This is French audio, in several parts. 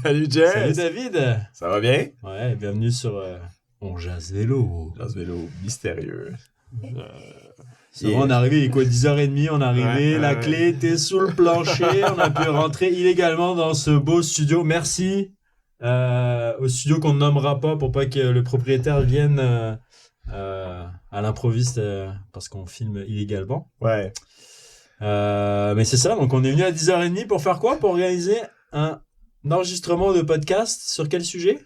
Salut Jess! Salut David! Ça va bien? Ouais, bienvenue sur On Jase Vélo. Jase Vélo mystérieux. Ça va, on est arrivé, il est quoi, 10h30, on est arrivé, la clé était sous le plancher, on a pu rentrer illégalement dans ce beau studio. Merci au studio qu'on ne nommera pas pour pas que le propriétaire vienne à l'improviste parce qu'on filme illégalement. Ouais. Mais c'est ça, donc on est venu à 10h30 pour faire quoi? Pour organiser un enregistrement de podcast sur quel sujet?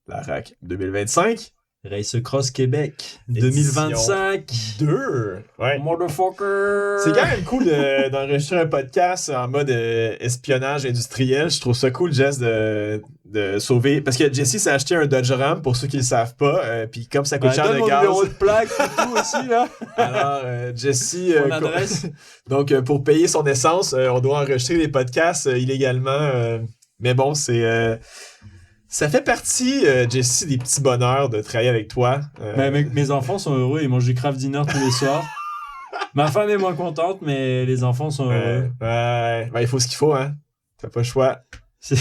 La RAC 2025. Race Cross Québec 2025. 2. Ouais. Motherfucker! C'est quand même cool d'enregistrer un podcast en mode espionnage industriel. Je trouve ça cool, Jess, de sauver. Parce que Jesse s'est acheté un Dodge Ram, pour ceux qui le savent pas. Puis comme ça coûte cher de mon gaz. numéro de plaque et tout aussi, là. Alors, Jesse. Mon adresse. Donc, pour payer son essence, on doit enregistrer des podcasts illégalement. Mais bon, c'est. Ça fait partie, Jesse, des petits bonheurs de travailler avec toi. Mes enfants sont heureux, ils mangent du craft dinner tous les soirs. Ma femme est moins contente, mais les enfants sont heureux. Ouais, il faut ce qu'il faut, hein. T'as pas le choix. C'est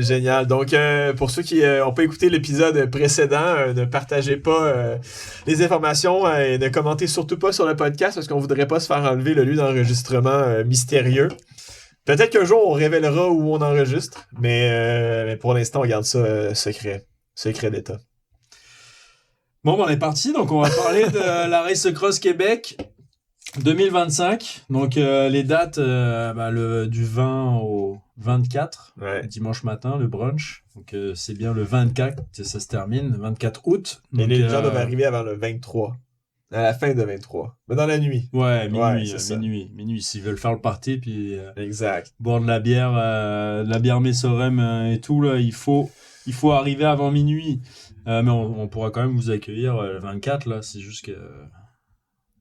génial. Donc, pour ceux qui n'ont pas écouté l'épisode précédent, ne partagez pas les informations et ne commentez surtout pas sur le podcast parce qu'on voudrait pas se faire enlever le lieu d'enregistrement mystérieux. Peut-être qu'un jour, on révélera où on enregistre, mais pour l'instant, on garde ça secret d'État. Bon, on est parti. Donc, on va parler de la Race Cross Québec 2025. Donc, les dates du 20 au 24, dimanche matin, le brunch. Donc, c'est bien le 24, ça se termine, 24 août. Donc, et les gens doivent arriver avant le 23. À la fin de 23. Mais dans la nuit. Ouais, minuit. S'ils veulent faire le party, puis exact. Boire de la bière Messorem et tout, là, il faut arriver avant minuit. Mais on pourra quand même vous accueillir le 24, là. C'est juste que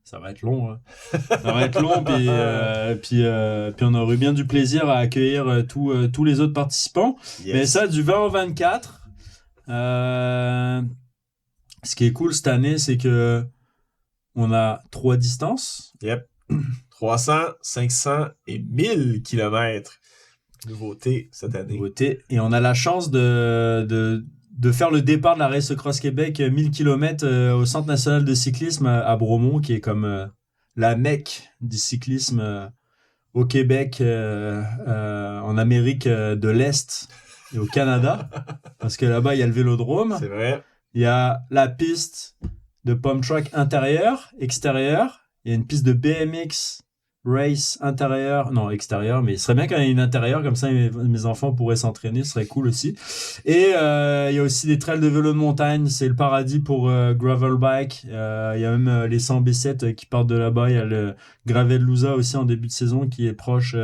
ça va être long. Hein. Ça va être long, puis on aura eu bien du plaisir à accueillir tous les autres participants. Yes. Mais ça, du 20 au 24. Ce qui est cool cette année, c'est que on a 3 distances. Yep. 300, 500 et 1000 km. Nouveauté cette année. Nouveauté. Et on a la chance de faire le départ de la Race Cross Québec 1000 km au Centre national de cyclisme à Bromont, qui est comme la Mecque du cyclisme au Québec, en Amérique de l'Est et au Canada. Parce que là-bas, il y a le vélodrome. C'est vrai. Il y a la piste de pump track intérieur, extérieur. Il y a une piste de BMX race extérieur, mais il serait bien qu'il y ait une intérieure, comme ça mes enfants pourraient s'entraîner, ce serait cool aussi. Et il y a aussi des trails de vélo de montagne, c'est le paradis pour gravel bike. Il y a même les 100 B7 qui partent de là-bas. Il y a le Gravellousa aussi en début de saison qui est proche,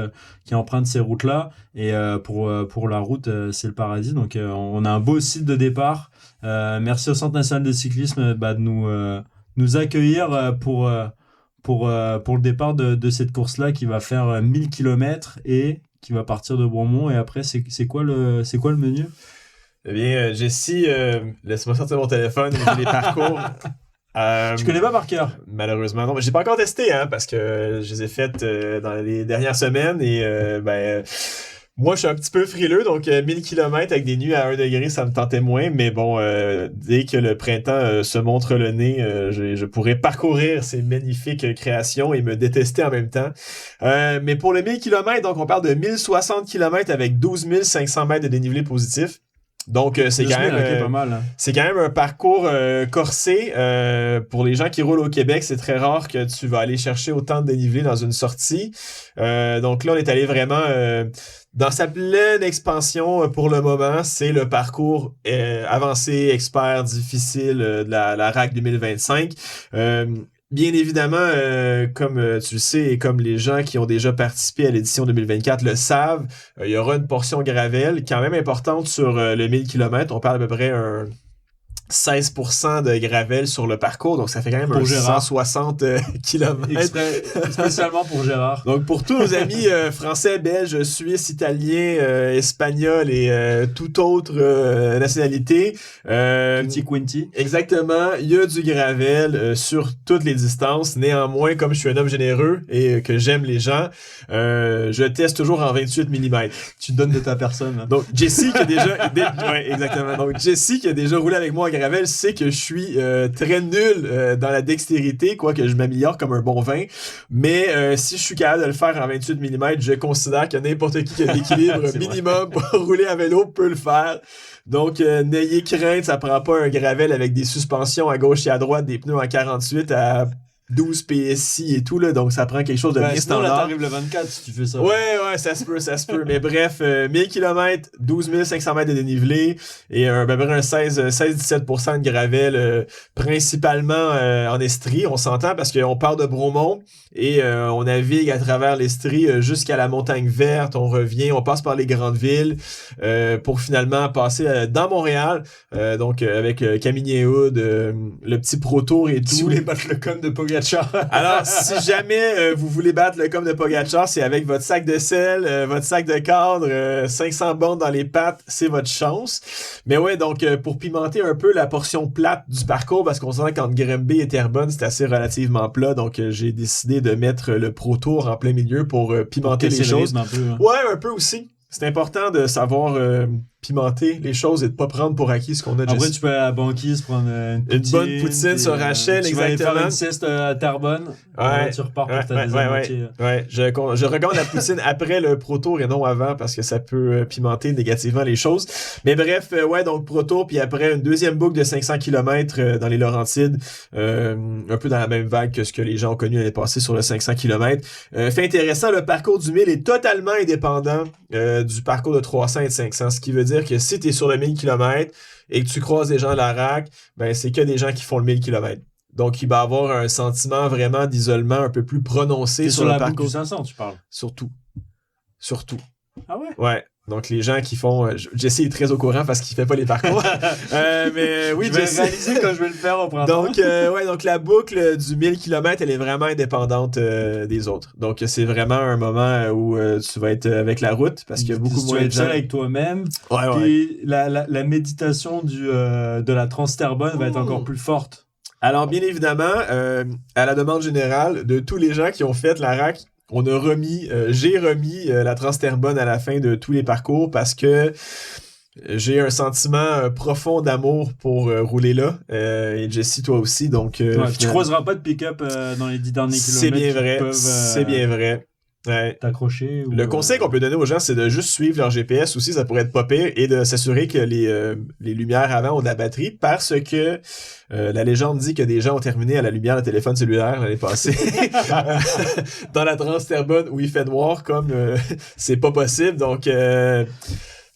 qui emprunte ces routes-là. Et pour la route, c'est le paradis. Donc on a un beau site de départ. Merci au Centre national de cyclisme de nous accueillir pour le départ de cette course-là qui va faire 1000 km et qui va partir de Bromont. Et après, c'est quoi le menu? Eh bien, Jesse, laisse-moi sortir mon téléphone et les parcours. Je connais pas par cœur. Malheureusement, non. Mais j'ai pas encore testé, parce que je les ai faites dans les dernières semaines et moi, je suis un petit peu frileux, donc 1000 km avec des nuits à 1 degré, ça me tentait moins. Mais bon, dès que le printemps se montre le nez, je pourrais parcourir ces magnifiques créations et me détester en même temps. Mais pour le 1000 km, donc on parle de 1060 km avec 12 500 mètres de dénivelé positif. Donc, c'est quand même pas mal, hein. C'est quand même un parcours corsé. Pour les gens qui roulent au Québec, c'est très rare que tu vas aller chercher autant de dénivelé dans une sortie. Donc là, on est allé vraiment dans sa pleine expansion pour le moment. C'est le parcours avancé, expert, difficile de la RAC 2025. Bien évidemment, comme tu le sais et comme les gens qui ont déjà participé à l'édition 2024 le savent, il y aura une portion gravel quand même importante sur le 1000 km. On parle à peu près 16% de gravel sur le parcours, donc ça fait quand même Pour Gérard. 160 km. Spécialement pour Gérard. Donc pour tous nos amis français, belges, suisses, italiens, espagnols et toute autre nationalité, Petit Quinty. exactement, il y a du gravel sur toutes les distances. Néanmoins, comme je suis un homme généreux et que j'aime les gens, je teste toujours en 28 mm. Tu donnes de ta personne. Là. Donc Jesse qui a déjà ouais, exactement. Donc Jesse qui a déjà roulé avec moi en gravel sait que je suis très nul dans la dextérité, quoique je m'améliore comme un bon vin. Mais si je suis capable de le faire en 28 mm, je considère que n'importe qui a l'équilibre minimum pour rouler à vélo peut le faire. Donc, n'ayez crainte, ça prend pas un gravel avec des suspensions à gauche et à droite, des pneus en 48 à 12 PSI et tout, là. Donc, ça prend quelque chose de bien sinon, là, standard. t'arrives le 24 si tu fais ça. Ouais, ça se peut. Mais bref, 1000 km, 12 500 mètres de dénivelé et à peu près un 16-17% de gravel, principalement en Estrie. On s'entend parce qu'on part de Bromont et on navigue à travers l'Estrie jusqu'à la Montagne Verte. On revient, on passe par les grandes villes pour finalement passer dans Montréal. Donc, avec Camigny-Hood, le petit Pro Tour et tout. Si vous voulez battre le com de Pogacar. Alors, si jamais vous voulez battre le com de Pogacar, c'est avec votre sac de sel, votre sac de cadre, 500 bornes dans les pattes, c'est votre chance. Mais ouais, donc pour pimenter un peu la portion plate du parcours, parce qu'on sent qu'entre Grimby et Terrebonne, c'est assez relativement plat, donc j'ai décidé de mettre le Pro Tour en plein milieu pour pimenter les choses. Un peu, hein. Ouais, un peu aussi. C'est important de savoir pimenter les choses et de pas prendre pour acquis ce qu'on a déjà. Après, tu peux aller à la banquise prendre une bonne poutine sur Rachel, tu vas aller exactement. faire une sieste à Terrebonne. Ouais, tu repars pour ta deuxième moitié. Ouais, je recommande la poutine après le Pro Tour et non avant parce que ça peut pimenter négativement les choses. Mais bref, ouais, donc Pro Tour, puis après une deuxième boucle de 500 km dans les Laurentides, un peu dans la même vague que ce que les gens ont connu l'année passée sur le 500 km. Fait intéressant, le parcours du 1000 est totalement indépendant du parcours de 300 et de 500, ce qui veut dire que si tu es sur le 1000 km et que tu croises des gens à la RAC, ben c'est que des gens qui font le 1000 km. Donc, il va avoir un sentiment vraiment d'isolement un peu plus prononcé sur le la parcours. boucle du 500, tu parles. Surtout. Ah ouais? Ouais. Donc, les gens qui font... Jesse est très au courant parce qu'il fait pas les parcours. Mais oui, je vais Jesse... réaliser quand je vais le faire au printemps. Donc la boucle du 1000 km, elle est vraiment indépendante des autres. Donc, c'est vraiment un moment où tu vas être avec la route parce qu'il y a beaucoup moins de gens. Tu vas être seul avec toi-même. Ouais. Puis la méditation de la Transterrebonne va être encore plus forte. Alors, bien évidemment, à la demande générale de tous les gens qui ont fait la RAC, j'ai remis la Transterrebonne à la fin de tous les parcours parce que j'ai un sentiment profond d'amour pour rouler là. Et Jesse, toi aussi. Donc, tu croiseras pas de pick-up dans les 10 derniers kilomètres. C'est bien vrai. C'est bien vrai. Ouais. T'accrocher. Le conseil qu'on peut donner aux gens, c'est de juste suivre leur GPS aussi, ça pourrait être pas pire, et de s'assurer que les lumières avant ont de la batterie, parce que la légende dit que des gens ont terminé à la lumière de téléphone cellulaire l'année passée dans la Transterrebonne où il fait noir, comme c'est pas possible. Donc,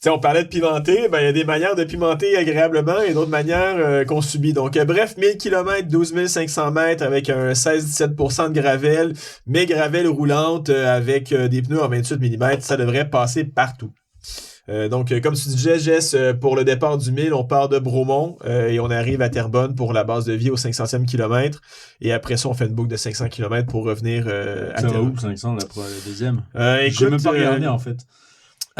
t'sais, on parlait de pimenter, ben il y a des manières de pimenter agréablement et d'autres manières qu'on subit. Donc bref, 1000 km, 12 500 mètres avec un 16-17% de gravel, mais gravel roulante avec des pneus en 28 mm, ça devrait passer partout. Donc, comme tu disais, Jess, pour le départ du 1000, on part de Bromont et on arrive à Terrebonne pour la base de vie au 500e kilomètre. Et après ça, on fait une boucle de 500 km pour revenir à Terrebonne. Ça va où, 500, là, pour le deuxième? Écoute, j'ai même pas regardé, en fait.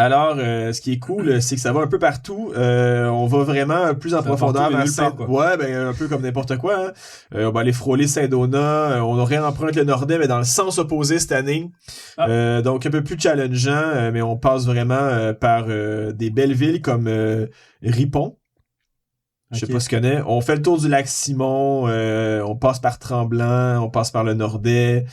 Alors, ce qui est cool, c'est que ça va un peu partout. On va vraiment plus en profondeur vers Ouais, ben un peu comme n'importe quoi. Hein. On va aller frôler Saint-Donat. On réemprunte le Nordais, mais dans le sens opposé cette année. Donc, un peu plus challengeant, mais on passe vraiment par des belles villes comme Ripon. Je sais pas ce qu'on est. On fait le tour du lac Simon. On passe par Tremblant. On passe par le Nordais.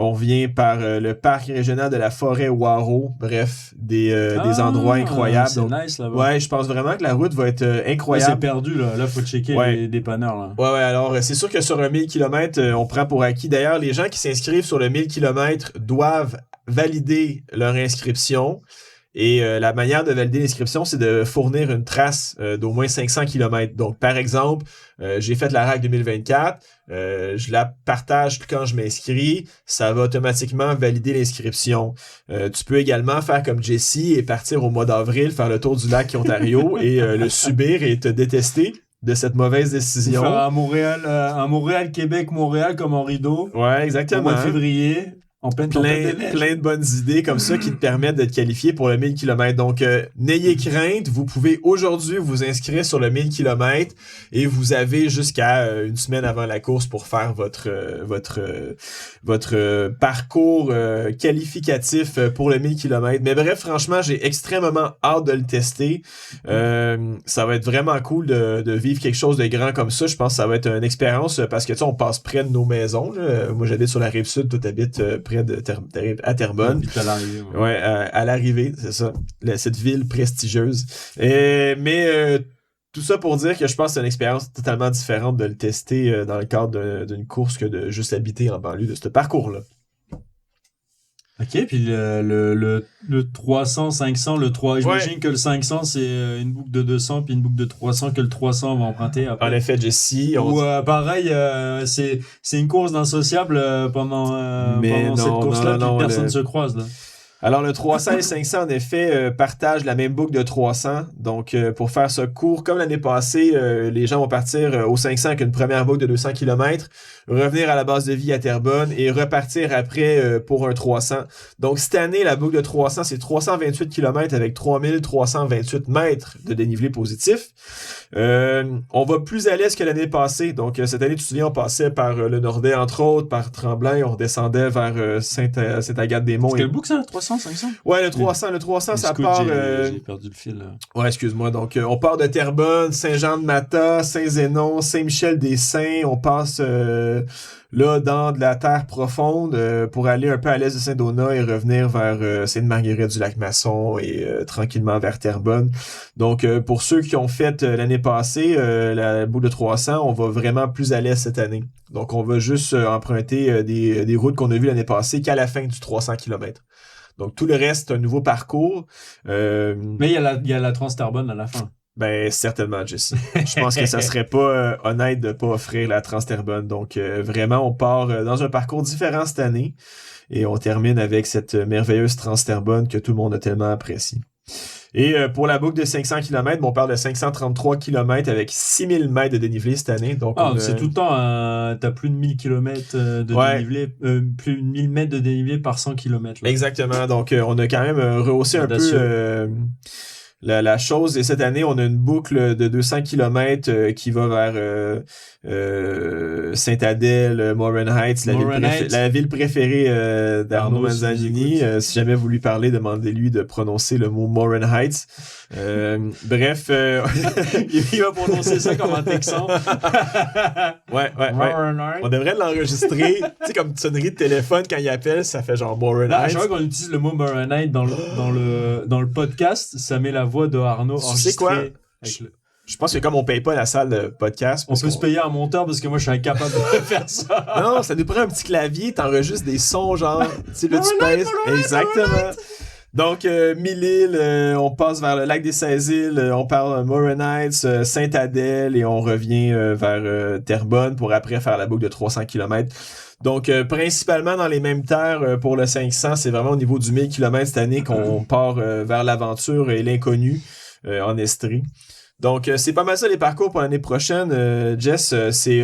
On vient par le parc régional de la forêt Waro. Bref, des endroits incroyables. C'est nice là-bas. Ouais, je pense vraiment que la route va être incroyable. Ouais, c'est perdu là. Là, faut checker les dépanneurs là. Ouais, alors c'est sûr que sur un 1000 km, on prend pour acquis. D'ailleurs, les gens qui s'inscrivent sur le 1000 km doivent valider leur inscription. Et la manière de valider l'inscription, c'est de fournir une trace d'au moins 500 km. Donc, par exemple, j'ai fait la RAC 2024, je la partage quand je m'inscris, ça va automatiquement valider l'inscription. Tu peux également faire comme Jesse et partir au mois d'avril, faire le tour du lac Ontario et le subir et te détester. de cette mauvaise décision. Faire un Montréal, Québec, Montréal comme en rideau. Ouais, Au exactement. mois de février. En pleine tempête de neige. Plein de bonnes idées comme ça qui te permettent d'être qualifié pour le 1000 km. Donc, n'ayez crainte, vous pouvez aujourd'hui vous inscrire sur le 1000 km et vous avez jusqu'à une semaine avant la course pour faire votre parcours qualificatif pour le 1000 km. Mais bref, franchement, j'ai extrêmement hâte de le tester. Ça va être vraiment cool de vivre quelque chose de grand comme ça. Je pense que ça va être une expérience parce que tu sais, on passe près de nos maisons. Là. Moi, j'habite sur la Rive-Sud, toi t'habites près de à Terrebonne. Vite à l'arrivée. Ouais, à l'arrivée, c'est ça. Cette ville prestigieuse. Mais tout ça pour dire que je pense que c'est une expérience totalement différente de le tester dans le cadre d'une course que de juste habiter en banlieue de ce parcours-là. Ok, puis le 300, 500, le 3... J'imagine Ouais. que le 500, c'est une boucle de 200, puis une boucle de 300 que le 300 va emprunter après. En effet, Jesse, Ou pareil, c'est une course d'insociable pendant cette course-là, puis personne ne se croise. Là. Alors, le 300 et 500, en effet, partagent la même boucle de 300. Donc, pour faire ce cours, comme l'année passée, les gens vont partir au 500 avec une première boucle de 200 km, revenir à la base de vie à Terrebonne et repartir après pour un 300. Donc, cette année, la boucle de 300, c'est 328 km avec 3328 mètres de dénivelé positif. On va plus à l'est que l'année passée. Donc, cette année, tu te souviens, on passait par le Nordais, entre autres, par Tremblant, et on redescendait vers Sainte-Agathe-des-Monts. C'est quelle boucle, ça? 300, 500? Ouais, le 300, ça part... J'ai perdu le fil. Là. Ouais, excuse-moi. Donc, on part de Terrebonne, Saint-Jean-de-Mata, Saint-Zénon, Saint-Michel-des-Saints. On passe là dans de la terre profonde pour aller un peu à l'est de Saint-Donat et revenir vers Sainte-Marguerite-du-Lac-Masson et tranquillement vers Terrebonne. Donc, pour ceux qui ont fait l'année passée la boucle de 300, on va vraiment plus à l'est cette année. Donc, on va juste emprunter des routes qu'on a vues l'année passée qu'à la fin du 300 km. Donc, tout le reste, c'est un nouveau parcours. Mais il y a la Trans-Terrebonne à la fin. Ben, certainement, Jesse. Je pense que ça serait pas honnête de pas offrir la Trans-Terrebonne. Donc, vraiment, on part dans un parcours différent cette année et on termine avec cette merveilleuse Trans-Terrebonne que tout le monde a tellement apprécié. Et pour la boucle de 500 km, on parle de 533 km avec 6000 mètres de dénivelé cette année. Donc, c'est tout le temps, t'as plus de 1000 km de dénivelé, plus de 1000 mètres de dénivelé par 100 km. Là. Exactement. Donc, on a quand même rehaussé un peu la chose. Et cette année, on a une boucle de 200 km qui va vers Sainte-Adèle, Morin Heights, la ville préférée d'Arnaud Manzanini. Si jamais vous lui parlez, demandez-lui de prononcer le mot Morin Heights. Bref, il va prononcer ça comme un Texan. ouais. On devrait l'enregistrer. Tu sais, comme sonnerie de téléphone quand il appelle, ça fait genre Morin Heights. Je vois qu'on utilise le mot Morin Heights dans le podcast, ça met la voix de Arnaud enregistrée. Tu sais quoi? Je pense que comme on paye pas la salle de podcast... On peut se payer un monteur parce que moi, je suis incapable de faire ça. Non, ça nous prend un petit clavier, t'enregistres des sons, genre... Tu sais, là, tu pèses... Exactement. Donc, Mille-Îles, on passe vers le lac des 16-Îles, on parle de Morin Heights, Sainte-Adèle, et on revient vers Terrebonne pour après faire la boucle de 300 km. Donc, principalement dans les mêmes terres pour le 500, c'est vraiment au niveau du 1000 km cette année qu'on part vers l'aventure et l'inconnu en Estrie. Donc, c'est pas mal ça les parcours pour l'année prochaine. Jess, c'est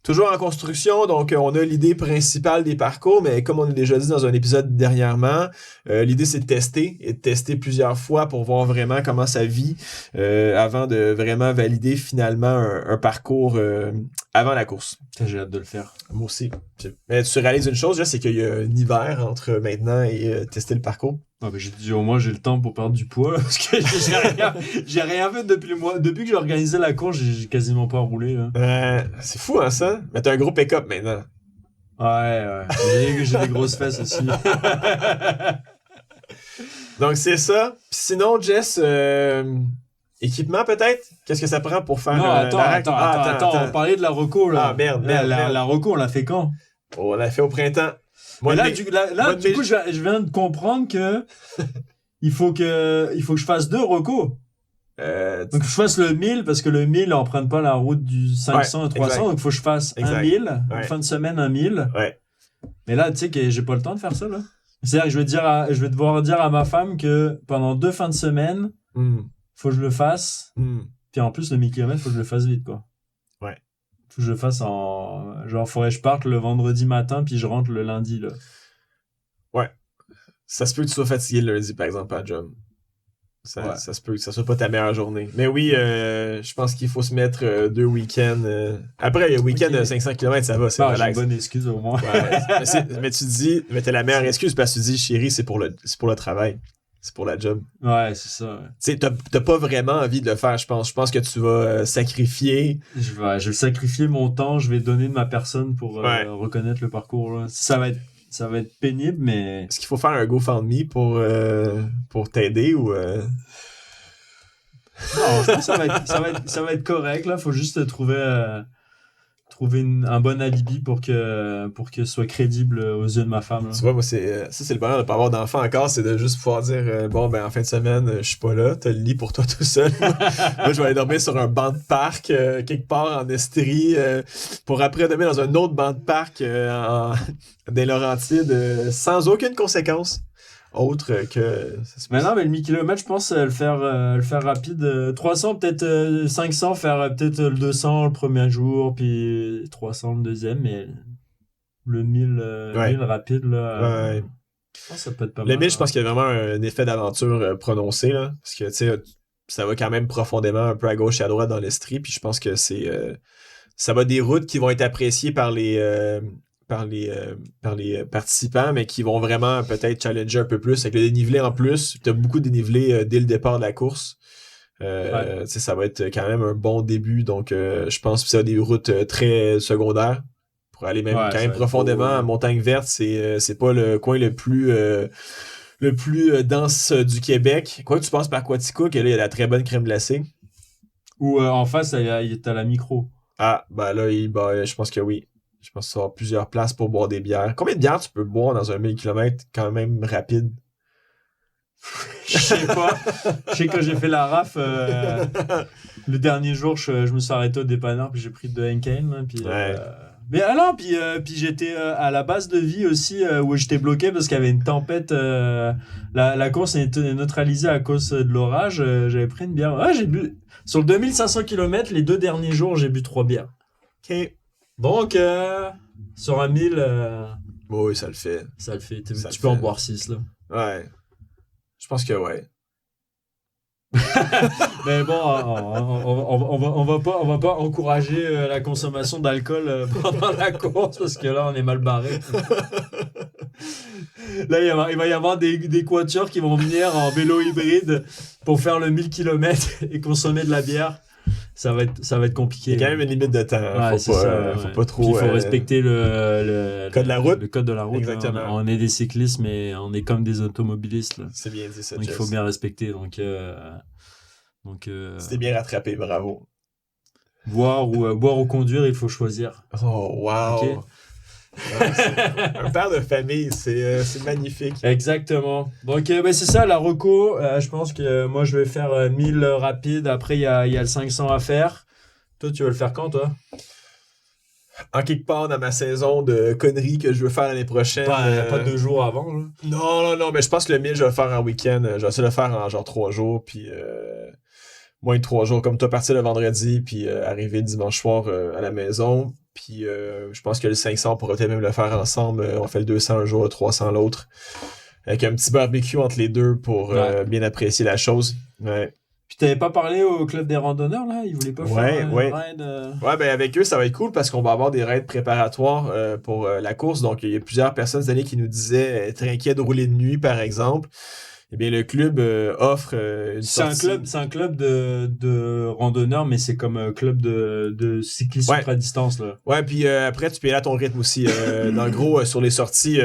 toujours en construction, donc on a l'idée principale des parcours, mais comme on a déjà dit dans un épisode dernièrement, l'idée c'est de tester plusieurs fois pour voir vraiment comment ça vit avant de vraiment valider finalement un parcours avant la course. J'ai hâte de le faire. Moi aussi. Mais tu réalises une chose, là, c'est qu'il y a un hiver entre maintenant et tester le parcours. Ah ben j'ai dit au moins j'ai le temps pour perdre du poids là, parce que j'ai rien fait depuis que j'ai organisé la course, j'ai quasiment pas roulé là. C'est fou hein ça. Mais t'as un gros pick-up maintenant. Ouais. J'ai des grosses fesses aussi. Donc c'est ça. Puis sinon Jess, équipement peut-être. Qu'est-ce que ça prend pour faire? Non attends. On parlait de la reco là. Ah merde. La reco on l'a fait quand? On l'a fait au printemps. Moi, du coup, je viens de comprendre que il faut que je fasse 2 recos. Donc, je fasse le 1000 parce que le 1000 emprunte pas la route du 500 et 300. Exact. Donc, il faut que je fasse un 1000. En fin de semaine, un 1000. Ouais. Mais là, tu sais que j'ai pas le temps de faire ça, là. C'est-à-dire que je vais devoir dire à ma femme que pendant 2 fins de semaine, faut que je le fasse. Puis en plus, le 1000 km, faut que je le fasse vite, quoi. Ouais. Faut que je le fasse en... Genre, faudrait que je parte le vendredi matin, puis je rentre le lundi, là. Ouais. Ça se peut que tu sois fatigué le lundi, par exemple, à job. Ça se peut que ça soit pas ta meilleure journée. Mais oui, je pense qu'il faut se mettre 2 week-ends. Après, il y a un week-end de 500 km, ça va, c'est J'ai une relax. bonne excuse, au moins. Ouais, mais tu dis, mais t'as la meilleure excuse parce que tu dis, chérie, c'est pour le travail. C'est pour la job. Ouais, c'est ça. Ouais. Tu sais, t'as pas vraiment envie de le faire, je pense. Je pense que tu vas sacrifier. Je vais sacrifier mon temps, je vais donner de ma personne pour Ouais. reconnaître le parcours, là. Ça va être pénible, mais... Est-ce qu'il faut faire un GoFundMe pour t'aider ou... Non, je pense que ça va être correct, là. Faut juste trouver un bon alibi pour que ce soit crédible aux yeux de ma femme, là. Tu vois, moi, c'est le bonheur de pas avoir d'enfant encore, c'est de juste pouvoir dire, bon, ben, en fin de semaine, je suis pas là, t'as le lit pour toi tout seul. Moi, je vais aller dormir sur un banc de parc, quelque part en Estrie, pour après dormir dans un autre banc de parc, des Laurentides, sans aucune conséquence. Autre que... Mais non, mais le 1000 km, je pense le faire rapide. 300, peut-être 500, faire peut-être le 200 le premier jour, puis 300 le deuxième, mais le 1000, 1000 rapide, là, Ouais. je pense que ça peut être pas Le mal. 1000, je pense qu'il y a vraiment un effet d'aventure prononcé, là. Parce que, tu sais, ça va quand même profondément un peu à gauche et à droite dans l'Estrie, puis je pense que ça va des routes qui vont être appréciées par les participants, mais qui vont vraiment peut-être challenger un peu plus. Avec le dénivelé en plus, t'as beaucoup de dénivelé dès le départ de la course. Tu sais, ça va être quand même un bon début, donc je pense que ça va des routes très secondaires. Pour aller même quand même profondément à Montagne Verte, c'est pas le coin le plus dense du Québec. Quoi que tu passes par Quaticook, et là, il y a la très bonne crème glacée. Ou en face, t'as la micro. Ah, ben là, je pense que oui. Je pense qu'il va y avoir plusieurs places pour boire des bières. Combien de bières tu peux boire dans un 1000 km quand même rapide? Je sais pas. Je sais que quand j'ai fait la RAF, le dernier jour, je me suis arrêté au dépanneur, puis j'ai pris 2 Henken. Hein, puis, Ouais. Mais alors, puis j'étais à la base de vie aussi, où j'étais bloqué parce qu'il y avait une tempête. La course a été neutralisée à cause de l'orage. J'avais pris une bière. Ouais, j'ai bu. Sur le 2500 km, les 2 derniers jours, j'ai bu 3 bières. OK. Donc, sur un 1000... Oui, ça le fait. Ça le fait. Ça Tu le peux en fait. boire 6, là. Ouais. Je pense que ouais. Mais bon, on va pas encourager la consommation d'alcool pendant la course parce que là, on est mal barré. Là, il va y avoir des quatuors qui vont venir en vélo hybride pour faire le 1000 km et consommer de la bière. Ça va être compliqué. Il y a quand même une limite de temps. Ouais, faut pas trop. Puis il faut respecter le code de la route. Le code de la route. Exactement. Là. On est des cyclistes, mais on est comme des automobilistes. Là. C'est bien dit ça. Donc il faut bien respecter. Donc c'était bien rattrapé, bravo. Boire ou conduire, il faut choisir. Oh wow. Okay. Un père de famille, c'est magnifique. Exactement. Donc c'est ça la reco. Je pense que moi je vais faire 1000 rapide. Après il y a le 500 à faire. Toi tu vas le faire quand toi? En quelque part dans ma saison de conneries que je veux faire l'année prochaine. Pas 2 jours avant. Là. Non, mais je pense que le 1000 je vais le faire en week-end. Je vais essayer de le faire en genre 3 jours. Puis moins de 3 jours comme toi, partir le vendredi. Puis arriver le dimanche soir à la maison. Puis je pense que le 500 on pourrait peut-être même le faire ensemble. On fait le 200 un jour, le 300 l'autre. Avec un petit barbecue entre les deux pour bien apprécier la chose. Ouais. Puis t'avais pas parlé au club des randonneurs là? Ils voulaient pas faire un raid? Ouais, ben avec eux, ça va être cool parce qu'on va avoir des raids préparatoires pour la course. Donc il y a plusieurs personnes cette année qui nous disaient être inquiets de rouler de nuit, par exemple. Eh bien, le club offre une sortie. C'est un club de randonneurs, mais c'est comme un club de cyclistes ultra-distance. Là. Ouais, puis après, tu peux y aller à ton rythme aussi. Dans le gros, sur les sorties,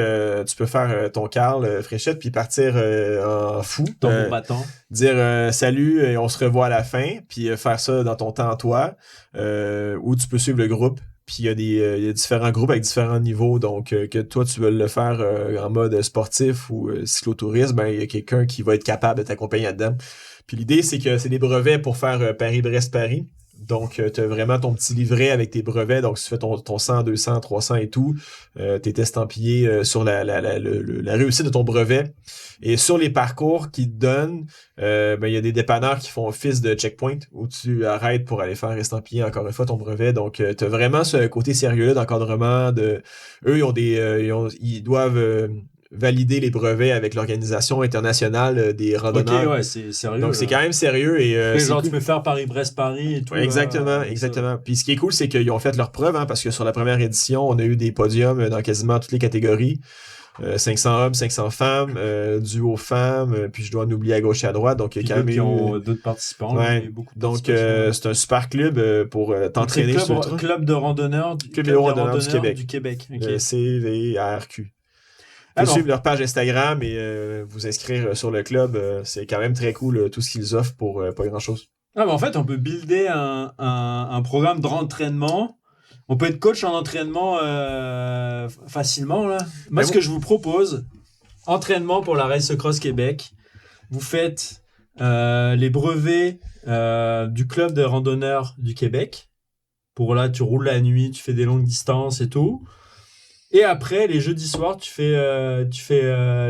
tu peux faire ton Carl fréchette, puis partir en fou. Ton battant. Dire salut et on se revoit à la fin, puis faire ça dans ton temps à toi. Ou tu peux suivre le groupe. Puis il y a différents groupes avec différents niveaux, donc que toi tu veux le faire en mode sportif ou cyclotourisme, ben il y a quelqu'un qui va être capable de t'accompagner là-dedans. Puis l'idée c'est que c'est des brevets pour faire Paris-Brest-Paris. Donc, tu as vraiment ton petit livret avec tes brevets. Donc, si tu fais ton 100, 200, 300 et tout, tu es estampillé sur la réussite de ton brevet. Et sur les parcours qu'ils te donnent, il y a des dépanneurs qui font office de checkpoint où tu arrêtes pour aller faire estampiller encore une fois ton brevet. Donc, tu as vraiment ce côté sérieux-là d'encadrement. Eux, ils doivent valider les brevets avec l'organisation internationale des randonneurs. Ok, ouais, c'est sérieux. Donc, c'est quand même sérieux. Et, genre, tu peux faire Paris-Brest-Paris et tout. Ouais, exactement. Puis, ce qui est cool, c'est qu'ils ont fait leur preuve, hein, parce que sur la première édition, on a eu des podiums dans quasiment toutes les catégories. 500 hommes, 500 femmes, duo femmes, puis je dois en oublier à gauche et à droite. Donc, il y a quand même qui ont d'autres participants. Ouais. Là, beaucoup de donc, c'est un super club pour t'entraîner sur le truc. Club de randonneurs Club de randonneurs du Québec. Okay. Le CVARQ. Vous pouvez suivre leur page Instagram et vous inscrire sur le club. C'est quand même très cool tout ce qu'ils offrent pour pas grand-chose. Ah, en fait, on peut builder un programme d'entraînement. On peut être coach en entraînement facilement. Là. Moi, ce que je vous propose, entraînement pour la Race Cross Québec. Vous faites les brevets du club de randonneurs du Québec. Pour là, tu roules la nuit, tu fais des longues distances et tout. Et après, les jeudis soirs, tu fais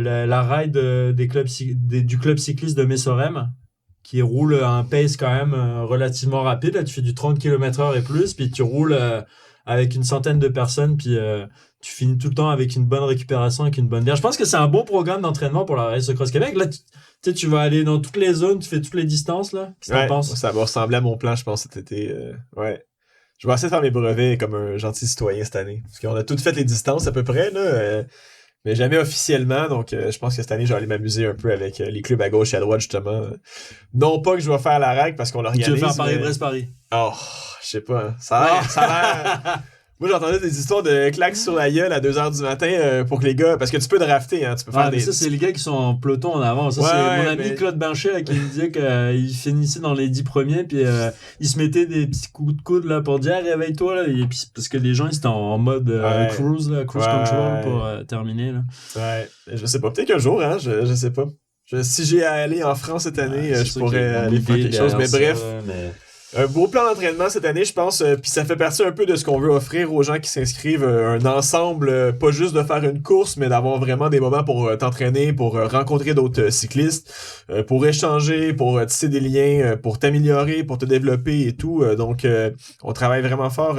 la ride du club cycliste de Messorem, qui roule à un pace quand même relativement rapide. Là, tu fais du 30 km/h et plus, puis tu roules avec une centaine de personnes, puis tu finis tout le temps avec une bonne récupération, avec une bonne bière. Je pense que c'est un bon programme d'entraînement pour la Race Cross Québec. Là, tu vas aller dans toutes les zones, tu fais toutes les distances. Là. Qu'est-ce que t'en penses? Ça va ressembler à mon plan, je pense, cet été. Ouais. Je vais essayer de faire mes brevets comme un gentil citoyen cette année. Parce qu'on a toutes fait les distances à peu près, là, mais jamais officiellement. Donc, je pense que cette année, je vais aller m'amuser un peu avec les clubs à gauche et à droite, justement. Non pas que je vais faire la règle parce qu'on l'organise. Tu veux faire Paris-Brest-Paris? Oh, je sais pas. Ça a l'air... Moi, j'entendais des histoires de claques sur la gueule à 2h du matin pour que les gars... Parce que tu peux drafter, hein. Tu peux faire mais ça, c'est les gars qui sont en peloton en avant. Ça, c'est mon ami Claude Banchet qui me disait qu'il finissait dans les 10 premiers, puis il se mettait des petits coups de coude là, pour dire « Réveille-toi ». Là, et puis, parce que les gens, ils étaient en mode cruise control pour terminer. Là. Ouais, je sais pas. Peut-être qu'un jour, hein, je sais pas. Si j'ai à aller en France cette année, je pourrais aller faire quelque chose. Mais bref... Un beau plan d'entraînement cette année, je pense, puis ça fait partie un peu de ce qu'on veut offrir aux gens qui s'inscrivent, un ensemble, pas juste de faire une course, mais d'avoir vraiment des moments pour t'entraîner, pour rencontrer d'autres cyclistes, pour échanger, pour tisser des liens, pour t'améliorer, pour te développer et tout. Donc, on travaille vraiment fort,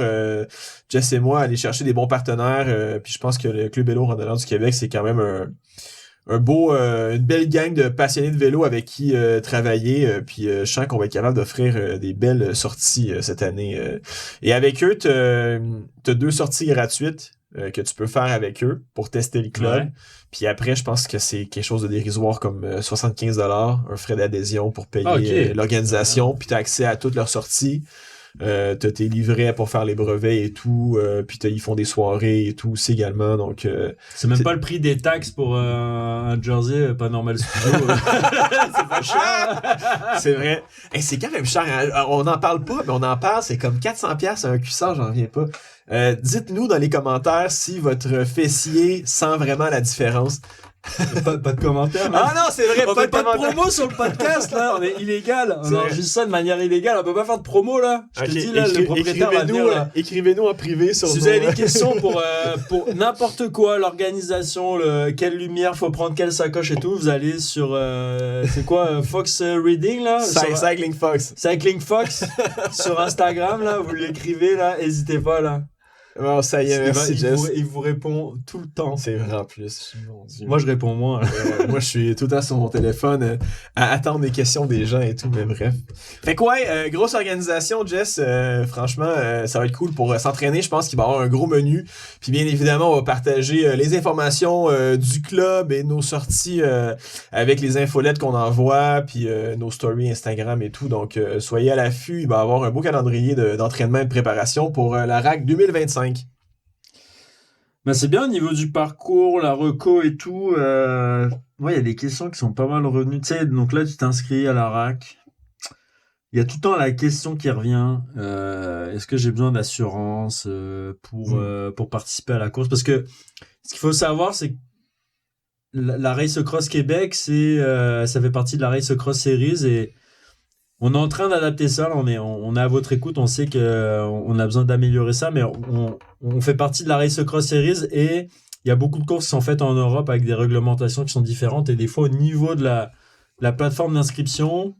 Jess et moi, à aller chercher des bons partenaires, puis je pense que le Club Vélo Randonneur du Québec, c'est quand même une belle gang de passionnés de vélo avec qui travailler, puis je sens qu'on va être capable d'offrir des belles sorties cette année. Et avec eux, t'as 2 sorties gratuites que tu peux faire avec eux pour tester le club. Ouais. Puis après, je pense que c'est quelque chose de dérisoire comme 75$, un frais d'adhésion pour payer l'organisation, puis t'as accès à toutes leurs sorties. T'as tes livrets pour faire les brevets et tout, puis ils font des soirées et tout aussi également, donc c'est même pas le prix des taxes pour un jersey pas normal studio. C'est pas cher. C'est vrai. Hey, c'est quand même cher, hein? On n'en parle pas, mais on en parle, c'est comme 400$ un cuissard, j'en reviens pas. Dites-nous dans les commentaires si votre fessier sent vraiment la différence. Pas de commentaires. Ah non, c'est vrai, on fait pas de promo sur le podcast, là. On est illégal. On enregistre ça de manière illégale. On peut pas faire de promo, là. Je te dis, là, le propriétaire va venir, là. Écrivez-nous en privé sur si vous avez des questions pour n'importe quoi, l'organisation, quelle lumière faut prendre, quelle sacoche et tout, vous allez sur, c'est quoi, Fox Reading, là? Cycling Fox. Cycling Fox. Sur Instagram, là. Vous l'écrivez, là. N'hésitez pas, là. Bon, ça y est, merci Jess. Il vous répond tout le temps. C'est vrai en plus. Mon Dieu. Moi, je réponds moins. Moi, je suis tout le temps sur mon téléphone à attendre les questions des gens et tout, mais bref. Fait que ouais, grosse organisation, Jess. Franchement, ça va être cool pour s'entraîner. Je pense qu'il va y avoir un gros menu. Puis bien évidemment, on va partager les informations du club et nos sorties avec les infolettes qu'on envoie, puis nos stories Instagram et tout. Donc, soyez à l'affût. Il va y avoir un beau calendrier d'entraînement et de préparation pour la RAC 2025. Ben c'est bien au niveau du parcours, la reco et tout. Ouais, il y a des questions qui sont pas mal revenues. Tu sais, donc là, tu t'inscris à la RAC. Il y a tout le temps la question qui revient. Est-ce que j'ai besoin d'assurance pour participer à la course? Parce que ce qu'il faut savoir, c'est que la Race Cross Québec, ça fait partie de la Race Cross Series et On est en train d'adapter ça, là, on est à votre écoute, on sait qu'on a besoin d'améliorer ça, mais on fait partie de la Race Across Series et il y a beaucoup de courses qui sont faites en Europe avec des réglementations qui sont différentes et des fois au niveau de la plateforme d'inscription,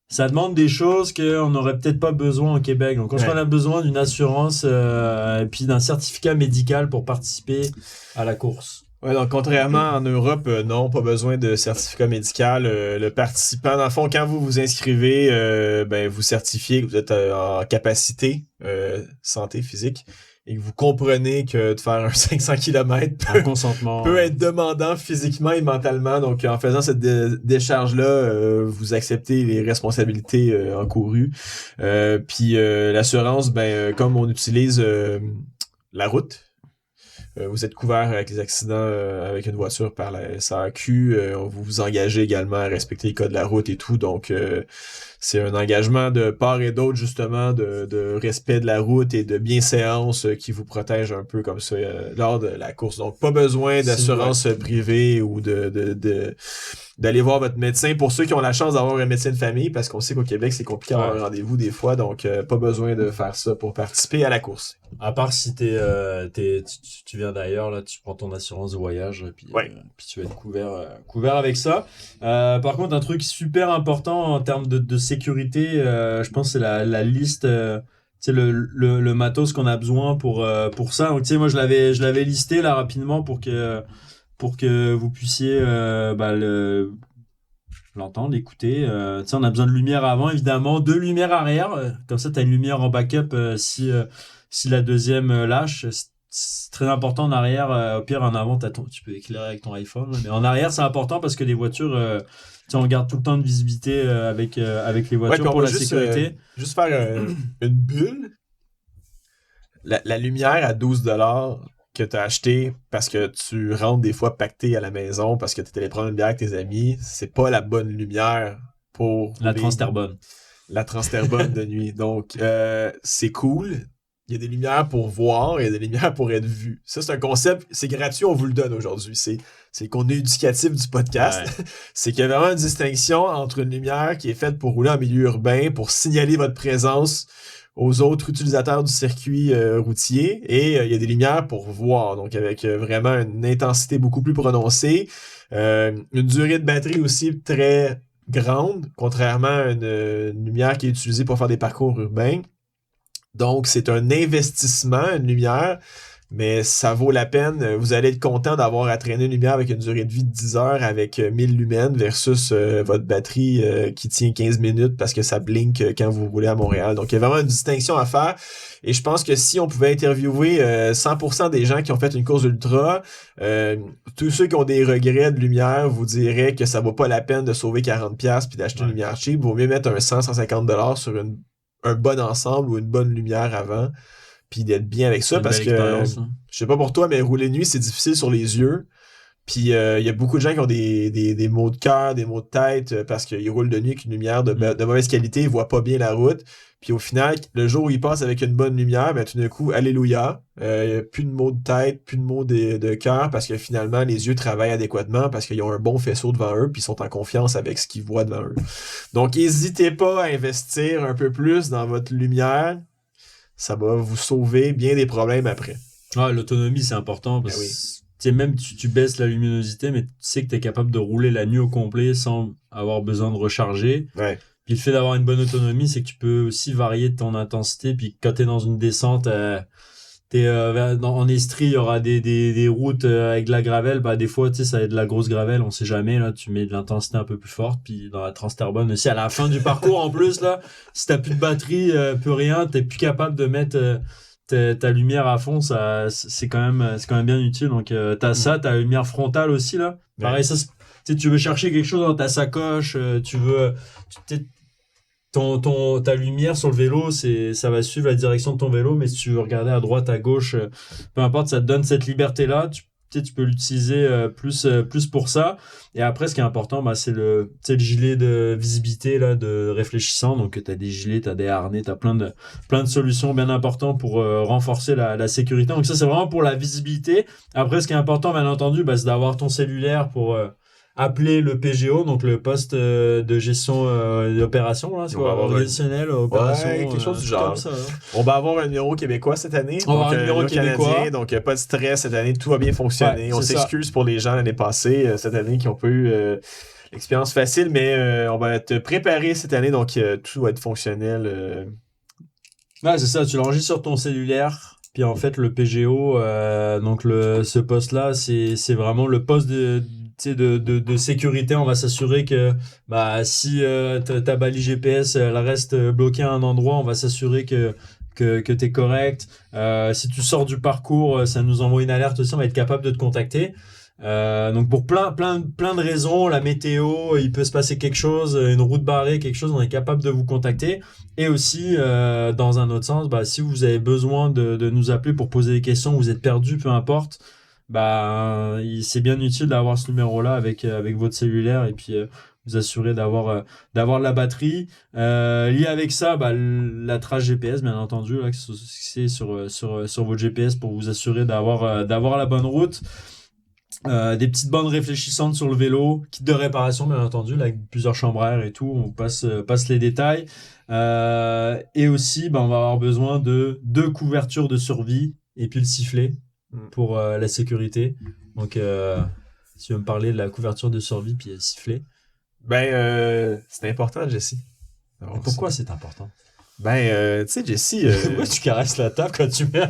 ça demande des choses qu'on n'aurait peut-être pas besoin au Québec. Donc, quand on a besoin d'une assurance et puis d'un certificat médical pour participer à la course. Ouais, donc contrairement en Europe, non, pas besoin de certificat médical. Le participant, dans le fond, quand vous vous inscrivez, vous certifiez que vous êtes en capacité santé physique et que vous comprenez que de faire un 500 km peut être demandant physiquement et mentalement. Donc, en faisant cette décharge-là, vous acceptez les responsabilités encourues. Puis l'assurance, comme on utilise la route, vous êtes couvert avec les accidents avec une voiture par la SAQ. Vous vous engagez également à respecter les codes de la route et tout. Donc, c'est un engagement de part et d'autre, justement, de respect de la route et de bienséance qui vous protège un peu comme ça lors de la course. Donc, pas besoin d'assurance privée ou d'aller voir votre médecin. Pour ceux qui ont la chance d'avoir un médecin de famille, parce qu'on sait qu'au Québec, c'est compliqué d'avoir un rendez-vous des fois. Donc, pas besoin de faire ça pour participer à la course. À part si tu viens d'ailleurs, là, tu prends ton assurance de voyage, puis tu vas être couvert avec ça. Par contre, un truc super important en termes de sécurité, je pense, c'est la liste, le matos qu'on a besoin pour ça. Donc, moi, je l'avais listé là rapidement pour que vous puissiez l'entendre, l'écouter. On a besoin de lumière avant, évidemment, 2 lumières arrière. Comme ça, tu as une lumière en backup si la deuxième lâche. C'est très important en arrière. Au pire, en avant, tu peux éclairer avec ton iPhone. Là. Mais en arrière, c'est important parce que les voitures, on garde tout le temps de visibilité avec les voitures pour la sécurité. Juste faire une bulle. La lumière à 12$ que tu as acheté parce que tu rentres des fois pacté à la maison parce que tu es allé prendre une bière avec tes amis, c'est pas la bonne lumière pour... La Transterbonne. La Transterbonne de nuit. Donc, c'est cool. Il y a des lumières pour voir, il y a des lumières pour être vues. Ça, c'est un concept, c'est gratuit, on vous le donne aujourd'hui. C'est le contenu éducatif du podcast. Ouais. C'est qu'il y a vraiment une distinction entre une lumière qui est faite pour rouler en milieu urbain, pour signaler votre présence aux autres utilisateurs du circuit routier, et il y a des lumières pour voir, donc avec vraiment une intensité beaucoup plus prononcée. Une durée de batterie aussi très grande, contrairement à une lumière qui est utilisée pour faire des parcours urbains. Donc, c'est un investissement, une lumière, mais ça vaut la peine. Vous allez être content d'avoir à traîner une lumière avec une durée de vie de 10 heures avec 1000 lumens versus votre batterie qui tient 15 minutes parce que ça blink quand vous roulez à Montréal. Donc, il y a vraiment une distinction à faire. Et je pense que si on pouvait interviewer 100% des gens qui ont fait une course ultra, tous ceux qui ont des regrets de lumière vous diraient que ça vaut pas la peine de sauver 40$ puis d'acheter une lumière cheap. Vaut mieux mettre un 100-150$ sur un bon ensemble ou une bonne lumière avant, puis d'être bien avec ça, parce que je sais pas pour toi, mais rouler nuit, c'est difficile sur les yeux. Puis il y a beaucoup de gens qui ont des maux de cœur, des maux de tête, parce qu'ils roulent de nuit avec une lumière de mauvaise qualité, ils voient pas bien la route. Puis au final, le jour où ils passent avec une bonne lumière, tout d'un coup, alléluia, plus de maux de tête, plus de maux de cœur, parce que finalement, les yeux travaillent adéquatement, parce qu'ils ont un bon faisceau devant eux, puis ils sont en confiance avec ce qu'ils voient devant eux. Donc, n'hésitez pas à investir un peu plus dans votre lumière. Ça va vous sauver bien des problèmes après. L'autonomie, c'est important, parce que même tu baisses la luminosité, mais tu sais que tu es capable de rouler la nuit au complet sans avoir besoin de recharger. Ouais. Puis le fait d'avoir une bonne autonomie, c'est que tu peux aussi varier ton intensité. Puis quand t'es dans une descente, en Estrie, il y aura des routes avec de la gravelle. Des fois, tu sais, ça va être de la grosse gravelle, on sait jamais. Là, tu mets de l'intensité un peu plus forte. Puis dans la Transterbonne aussi, à la fin du parcours, en plus, là, si t'as plus de batterie, plus rien, t'es plus capable de mettre ta lumière à fond. Ça, c'est quand même bien utile. Donc t'as ça, t'as la lumière frontale aussi là. Pareil, ça. Tu veux chercher quelque chose dans ta sacoche, ta lumière sur le vélo, ça va suivre la direction de ton vélo, mais si tu veux regarder à droite, à gauche, peu importe, ça te donne cette liberté-là. Tu peux l'utiliser plus pour ça. Et après, ce qui est important, c'est le gilet de visibilité là, de réfléchissant. Donc, tu as des gilets, tu as des harnais, tu as plein de solutions bien importantes pour renforcer la sécurité. Donc, ça, c'est vraiment pour la visibilité. Après, ce qui est important, bien entendu, c'est d'avoir ton cellulaire pour appeler le PGO, donc le poste de gestion d'opération, là, c'est On va quoi, avoir organisationnel, opération, Ouais, quelque chose du comme genre. ça. Hein. On va avoir un numéro québécois cette année. On va avoir donc, un numéro québécois. canadien, donc pas de stress cette année, tout va bien fonctionner. Ouais, On c'est ça. s'excuse pour les gens l'année passée, cette année qui ont pas eu l'expérience facile, mais on va te préparer cette année, donc tout va être fonctionnel. Ouais, c'est ça, tu l'enregistres sur ton cellulaire, puis en fait, le PGO, donc ce poste-là, c'est vraiment le poste tu sais, de sécurité. On va s'assurer que bah, si ta balise GPS elle reste bloquée à un endroit, on va s'assurer que tu es correct. Si tu sors du parcours, ça nous envoie une alerte aussi, on va être capable de te contacter. Donc pour plein de raisons, la météo, il peut se passer quelque chose, une route barrée, quelque chose, on est capable de vous contacter. Et aussi, dans un autre sens, bah, si vous avez besoin de nous appeler pour poser des questions, vous êtes perdu, peu importe, bah, c'est bien utile d'avoir ce numéro-là avec votre cellulaire et puis vous assurer d'avoir la batterie. Lié avec ça, bah, la trace GPS, bien entendu, là, que c'est sur votre GPS pour vous assurer d'avoir la bonne route. Des petites bandes réfléchissantes sur le vélo, kit de réparation bien entendu, là, avec plusieurs chambres à air et tout, on passe les détails. Et aussi, on va avoir besoin de 2 couvertures de survie et puis le sifflet pour la sécurité. Donc, si tu veux me parler de la couverture de survie puis le sifflet. C'est important, Jesse. Alors, pourquoi c'est important? Tu sais, Jesse... Pourquoi tu caresses la table quand tu mets...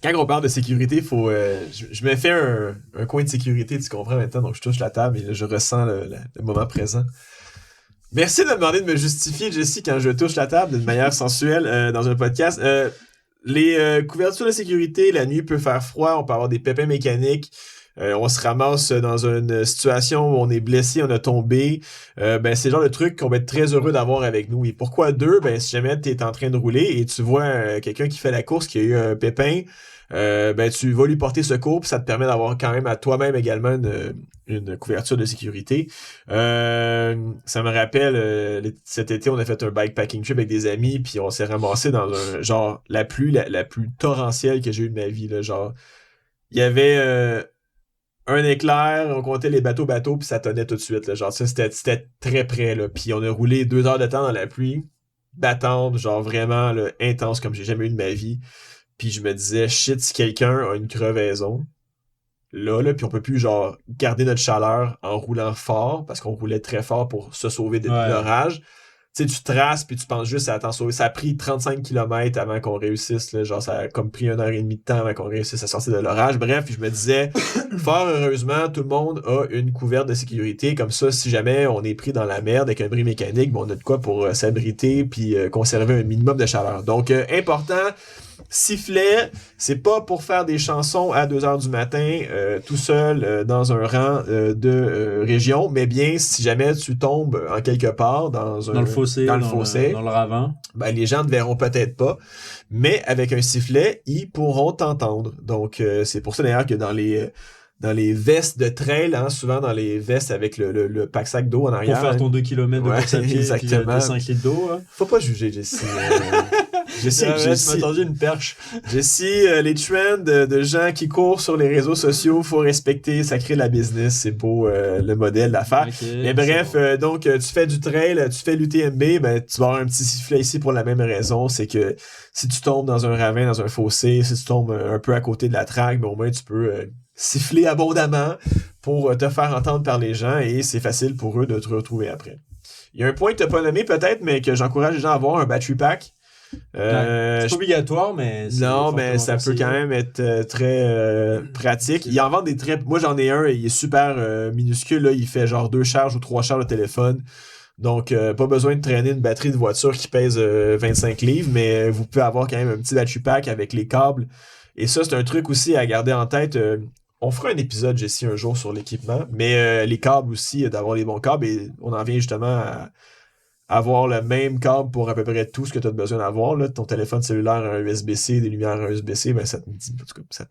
Quand on parle de sécurité, faut je me fais un coin de sécurité, tu comprends maintenant, donc je touche la table et là, je ressens le moment présent. Merci de me demander de me justifier, Jesse, quand je touche la table d'une manière sensuelle dans un podcast. Les couvertures de sécurité, la nuit peut faire froid, on peut avoir des pépins mécaniques, on se ramasse dans une situation où on est blessé, on a tombé. C'est le genre de truc qu'on va être très heureux d'avoir avec nous. Et pourquoi 2? Si jamais tu es en train de rouler et tu vois quelqu'un qui fait la course, qui a eu un pépin, tu vas lui porter secours, puis ça te permet d'avoir quand même à toi-même également une couverture de sécurité. Ça me rappelle, cet été, on a fait un bikepacking trip avec des amis, puis on s'est ramassé dans un genre la pluie la plus torrentielle que j'ai eue de ma vie. Là, genre, il y avait un éclair, on comptait les bateaux, puis ça tonnait tout de suite. Là, genre, ça, c'était très près. Là, puis on a roulé 2 heures de temps dans la pluie, battante, genre vraiment là, intense comme j'ai jamais eu de ma vie. Puis je me disais, shit, si quelqu'un a une crevaison, là, puis on peut plus, genre, garder notre chaleur en roulant fort, parce qu'on roulait très fort pour se sauver de l'orage. Tu sais, tu traces, puis tu penses juste à t'en sauver. Ça a pris 35 km avant qu'on réussisse, là, genre, ça a comme pris 1h30 de temps avant qu'on réussisse à sortir de l'orage. Bref, puis je me disais, fort heureusement, tout le monde a une couverte de sécurité, comme ça, si jamais on est pris dans la merde avec un bris mécanique, on a de quoi pour s'abriter, puis conserver un minimum de chaleur. Donc, important... Sifflet, c'est pas pour faire des chansons à 2h du matin, tout seul dans un rang de région, mais bien si jamais tu tombes en quelque part dans le fossé, dans le ravin, les gens ne te verront peut-être pas, mais avec un sifflet, ils pourront t'entendre. Donc c'est pour ça d'ailleurs que dans les vestes de trail, hein, souvent dans les vestes avec le pack-sac d'eau en arrière. Pour faire ton 2 km de course à pied exactement. Et 5 litres d'eau. Hein. Faut pas juger, Jesse. Jesse, tu m'as tendu une perche. Jesse, les trends de gens qui courent sur les réseaux sociaux, faut respecter, ça crée de la business, c'est beau le modèle d'affaires. Okay, mais bref, bon. Donc tu fais du trail, tu fais l'UTMB, tu vas avoir un petit sifflet ici pour la même raison, c'est que si tu tombes dans un ravin, dans un fossé, si tu tombes un peu à côté de la traque, au moins tu peux siffler abondamment pour te faire entendre par les gens et c'est facile pour eux de te retrouver après. Il y a un point que tu n'as pas nommé peut-être, mais que j'encourage les gens à avoir, un battery pack. C'est obligatoire, mais... Non, mais ça peut quand même être très pratique. Il en vend des très... Moi, j'en ai un, il est super minuscule. Là. Il fait genre 2 charges ou 3 charges de téléphone. Donc, pas besoin de traîner une batterie de voiture qui pèse 25 livres, mais vous pouvez avoir quand même un petit battery pack avec les câbles. Et ça, c'est un truc aussi à garder en tête. On fera un épisode, Jesse, un jour sur l'équipement, mais les câbles aussi, d'avoir les bons câbles. Et on en vient justement avoir le même câble pour à peu près tout ce que tu as besoin d'avoir. Là. Ton téléphone cellulaire a un USB-C, des lumières à un USB-C, ben ça te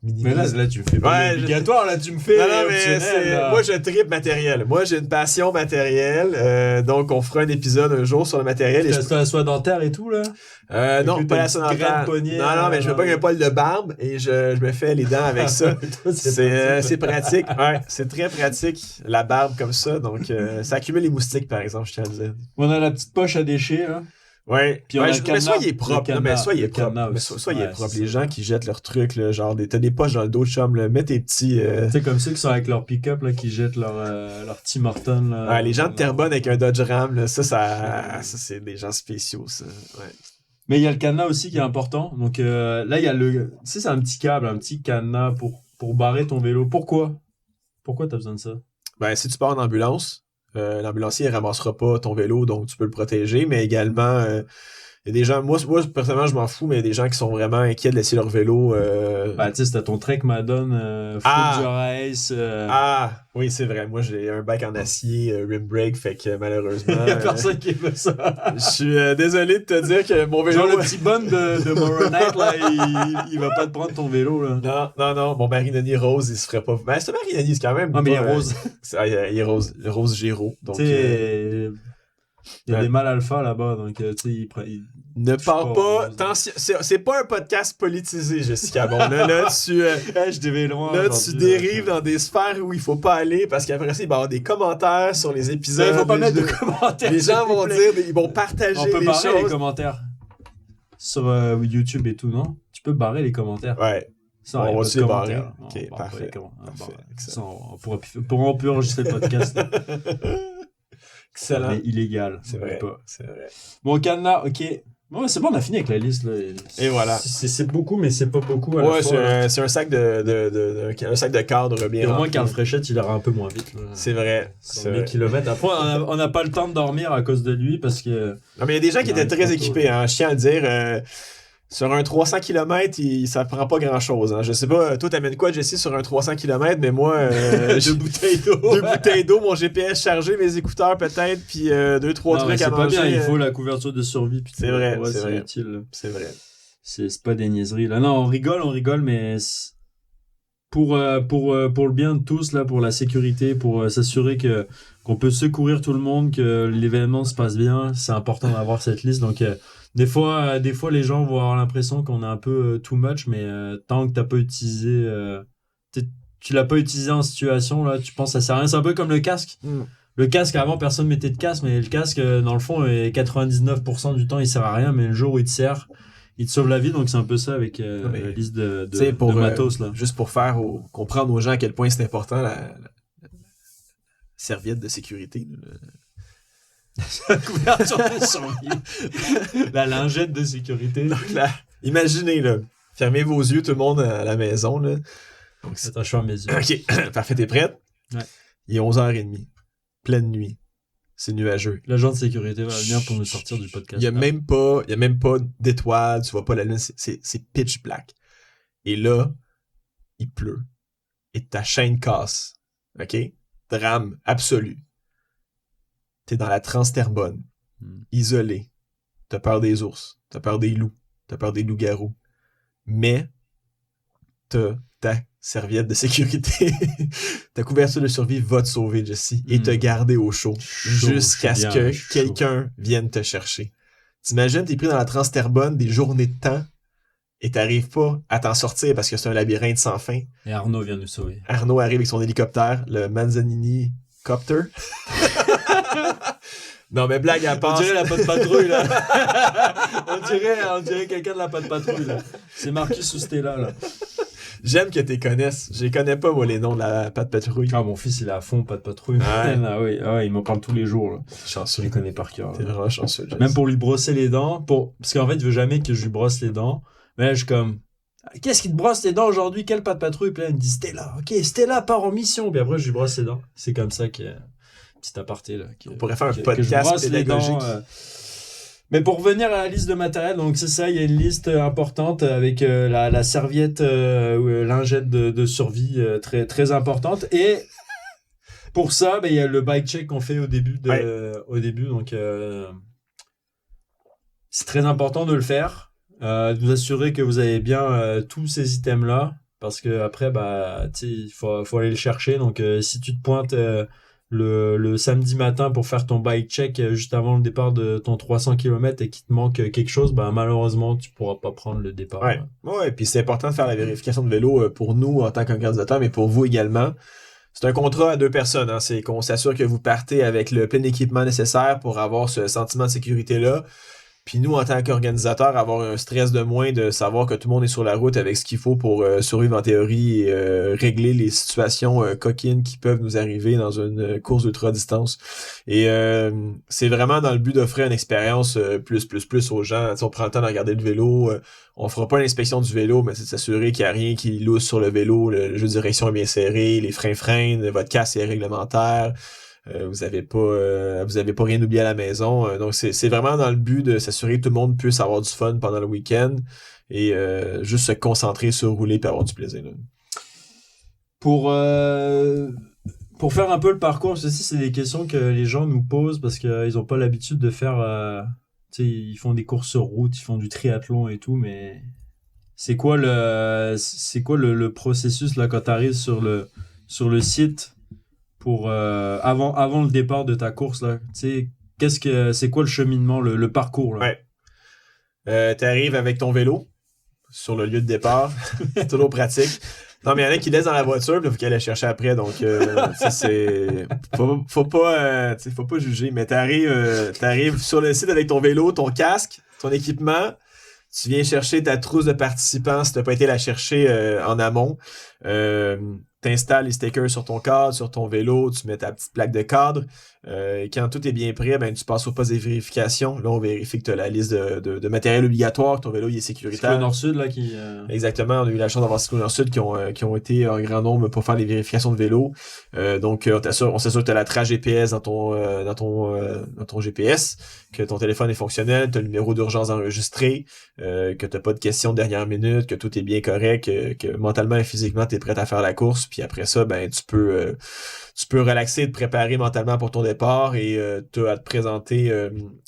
minimise. Mais là, tu me fais pas obligatoire, là, tu me fais. Non, mais moi, je tripe matériel. Moi, j'ai une passion matérielle. Donc, on fera un épisode un jour sur le matériel. Tu as la soie dentaire et tout, là? Non, pas la soie dentaire. Non, mais je veux pas un poil de barbe et je me fais les dents avec ça. C'est pratique. Ouais, c'est très pratique, la barbe comme ça. Donc, ça accumule les moustiques, par exemple, je tiens à le dire. On a la petite poche à déchets, là. Ouais, puis on a mais soit il est propre, mais soit il est propre. Soit il est propre. Les gens qui jettent leurs trucs, là, genre, t'as des poches dans le dos de chum, là, mets tes petits. Tu sais, comme ceux qui sont avec leur pick-up, là, qui jettent leur Tim Horton, là. Ouais, les gens de Terrebonne avec un Dodge Ram, là, ça, c'est des gens spéciaux, ça. Ouais. Mais il y a le cadenas aussi qui est important. Donc là, il y a tu sais, c'est un petit câble, un petit cadenas pour barrer ton vélo. Pourquoi t'as besoin de ça? Ben, si tu pars en ambulance, l'ambulancier ne ramassera pas ton vélo, donc tu peux le protéger, mais également, il y a des gens, moi personnellement, je m'en fous, mais il y a des gens qui sont vraiment inquiets de laisser leur vélo. Ben, tu sais, c'était ton Trek Madone, Full Race. Oui, c'est vrai. Moi, j'ai un bac en acier, rim brake, fait que malheureusement. Il y a personne qui veut ça. Je suis désolé de te dire que mon vélo. Genre le petit bon de Moronite, là, il va pas te prendre ton vélo, là. Non. Mon Marinoni rose, il se ferait pas. Ben, c'est un Marinoni, c'est quand même. Ah, mais il est rose. Il est rose. Le rose Géraud. Tu sais. Il y a des mâles alpha là-bas, donc tu sais, il ne parle pas. C'est pas un podcast politisé, Jessica. Bon, là tu. Je devais loin. Là, tu dérives dans des sphères où il faut pas aller parce qu'après ça, il va y avoir des commentaires sur les épisodes. Il faut pas mettre de commentaires. Les gens vont dire, ils vont partager les choses. On peut barrer les commentaires sur YouTube et tout, non? Tu peux barrer les commentaires. Ouais. Ça, on va se barrer. Ok, parfait. On peut enregistrer le podcast. Excellent. Mais illégal. C'est vrai. C'est vrai. Bon, cadenas, ok. Bon, c'est bon, on a fini avec la liste. Là. Et voilà. C'est beaucoup, mais c'est pas beaucoup à la fois. C'est un sac un sac de cadre bien. Et au moins, Carl Fréchette, il ira un peu moins vite. Là. C'est vrai. 100 kilomètres. Après, on n'a pas le temps de dormir à cause de lui parce que. Non, mais il y a des gens qui étaient très équipés, hein. Je tiens à le dire. Sur un 300 km, ça prend pas grand-chose. Hein. Je sais pas, toi, t'amènes quoi, Jesse, sur un 300 km, mais moi... 2 bouteilles d'eau. 2 bouteilles d'eau, mon GPS chargé, mes écouteurs peut-être, puis 2-3 trucs à manger. C'est pas bien, il faut la couverture de survie. Puis c'est vrai, c'est vrai. Utile. C'est vrai. C'est pas des niaiseries. Là. Non, on rigole, mais pour le bien de tous, là, pour la sécurité, pour s'assurer qu'on peut secourir tout le monde, que l'événement se passe bien, c'est important d'avoir cette liste. Donc... Des fois, les gens vont avoir l'impression qu'on est un peu too much, mais tant que t'as pas utilisé, tu l'as pas utilisé en situation, là, tu penses que ça sert à rien. C'est un peu comme le casque. Le casque, avant, personne mettait de casque, mais le casque, dans le fond, 99% du temps, il sert à rien, mais le jour où il te sert, il te sauve la vie. Donc, c'est un peu ça avec la liste de matos, là. Juste pour faire comprendre aux gens à quel point c'est important, la serviette de sécurité. La couverture de survie. La lingette de sécurité. Donc là, imaginez, là, fermez vos yeux, tout le monde à la maison. Là. Donc, attends, je ferme mes yeux. OK, parfait, t'es prête? Ouais. Il est 11h30, pleine nuit, c'est nuageux. L'agent de sécurité va venir pour nous sortir du podcast. Il y a même pas d'étoiles, tu vois pas la lune, c'est pitch black. Et là, il pleut. Et ta chaîne casse. OK? Drame absolu. T'es dans la Trans-Terrebonne, isolé. T'as peur des ours, t'as peur des loups, t'as peur des loups-garous. Mais t'as ta serviette de sécurité. Ta couverture de survie va te sauver, Jesse, et te garder au chaud jusqu'à ce que quelqu'un vienne te chercher. T'imagines, t'es pris dans la Trans-Terrebonne des journées de temps et t'arrives pas à t'en sortir parce que c'est un labyrinthe sans fin. Et Arnaud vient nous sauver. Arnaud arrive avec son hélicoptère, le Manzanini Copter. Non, mais blague à part. On dirait la patte patrouille, là. on dirait quelqu'un de la patte patrouille, là. C'est marqué sous Stella, là. J'aime que tu les connaisses. Je les connais pas, moi, les noms de la patte patrouille. Ah, mon fils, il est à fond, patte patrouille. Ouais. Ah oui, il m'en parle tous les jours, là. Chanceux. Je les connais par cœur. T'es vraiment chanceux, Jess. Même pour lui brosser les dents, parce qu'en fait, il veut jamais que je lui brosse les dents. Mais là, je suis comme, qu'est-ce qui te brosse les dents aujourd'hui? Quelle patte patrouille? Puis là, il me dit Stella. Ok, Stella part en mission. Puis après, je lui brosse les dents. C'est comme ça que. Petit aparté là. On pourrait faire un podcast pédagogique. Mais pour revenir à la liste de matériel, donc c'est ça, il y a une liste importante avec la serviette lingette de survie très très importante. Et pour ça, il y a le bike check qu'on fait au début. Donc C'est très important de le faire, de vous assurer que vous avez bien tous ces items-là, parce que après, bah, tu sais, il faut aller le chercher. Donc, si tu te pointes le samedi matin pour faire ton bike check juste avant le départ de ton 300 km et qu'il te manque quelque chose, bah, malheureusement, tu pourras pas prendre le départ. Ouais, puis c'est important de faire la vérification de vélo pour nous en tant qu'organisateur, mais pour vous également. C'est un contrat à 2 personnes. Hein. C'est qu'on s'assure que vous partez avec le plein équipement nécessaire pour avoir ce sentiment de sécurité-là. Puis nous, en tant qu'organisateurs, avoir un stress de moins de savoir que tout le monde est sur la route avec ce qu'il faut pour survivre en théorie et régler les situations coquines qui peuvent nous arriver dans une course ultra-distance. Et c'est vraiment dans le but d'offrir une expérience plus aux gens. T'sais, on prend le temps de regarder le vélo. On fera pas l'inspection du vélo, mais c'est de s'assurer qu'il n'y a rien qui lousse sur le vélo. Le jeu de direction est bien serré, les freins freinent, votre casque est réglementaire. Vous avez pas rien oublié à la maison. Donc c'est vraiment dans le but de s'assurer que tout le monde puisse avoir du fun pendant le week-end et juste se concentrer sur rouler et avoir du plaisir. Là. Pour faire un peu le parcours, ceci c'est des questions que les gens nous posent parce qu'ils n'ont pas l'habitude de faire. Tu sais, ils font des courses sur route, ils font du triathlon et tout, mais c'est quoi le processus là quand tu arrives sur le site pour avant le départ de ta course là, tu sais, c'est quoi le cheminement, le parcours là? Ouais. T'arrives avec ton vélo sur le lieu de départ, c'est toujours pratique. Non, mais il y en a qui laissent dans la voiture, puis il faut qu'elle aille chercher après, donc ça c'est faut pas juger, mais t'arrives sur le site avec ton vélo, ton casque, ton équipement. Tu viens chercher ta trousse de participants si t'as pas été la chercher en amont. T'installes les stickers sur ton cadre, sur ton vélo, tu mets ta petite plaque de cadre. Quand tout est bien prêt, ben tu passes au poste de vérification. Là, on vérifie que tu as la liste de matériel obligatoire, que ton vélo il est sécuritaire. C'est le Nord-Sud là qui... Exactement, on a eu la chance d'avoir Cyclo Nord-Sud qui ont été en grand nombre pour faire les vérifications de vélo. Donc on s'assure que tu as la trace GPS dans ton GPS, que ton téléphone est fonctionnel, tu as le numéro d'urgence enregistré, que tu n'as pas de questions de dernière minute, que tout est bien correct, que mentalement et physiquement tu es prêt à faire la course. Puis après ça, ben tu peux relaxer, te préparer mentalement pour ton départ et tu as à te présenter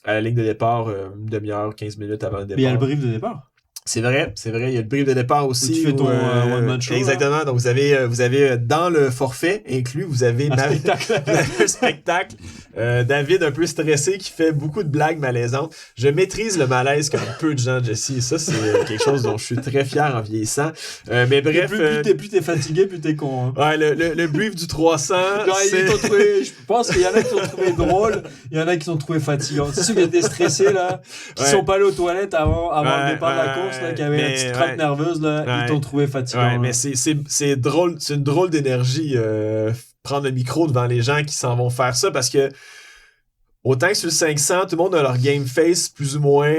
à la ligne de départ une demi-heure, 15 minutes avant le départ. Mais il y a le brief de départ. C'est vrai, il y a le brief de départ aussi. Où tu fais ton one-man show. Exactement, là. Donc vous avez dans le forfait inclus, vous avez un spectacle. David un peu stressé qui fait beaucoup de blagues malaisantes. Je maîtrise le malaise comme peu de gens, Jesse, et ça c'est quelque chose dont je suis très fier en vieillissant. Mais bref... Plus t'es fatigué, plus t'es con. Hein. Ouais, le brief du 300... Je pense qu'il y en a qui sont trouvé drôle, il y en a qui sont trouvé fatigants. C'est ceux qui étaient stressés, là, qui sont pas allés aux toilettes avant le départ de la course. Là, qui avait une petite crampe nerveuse, là, ils t'ont trouvé fatigant. Ouais, mais c'est drôle, c'est une drôle d'énergie prendre le micro devant les gens qui s'en vont faire ça parce que autant que sur le 500, tout le monde a leur game face plus ou moins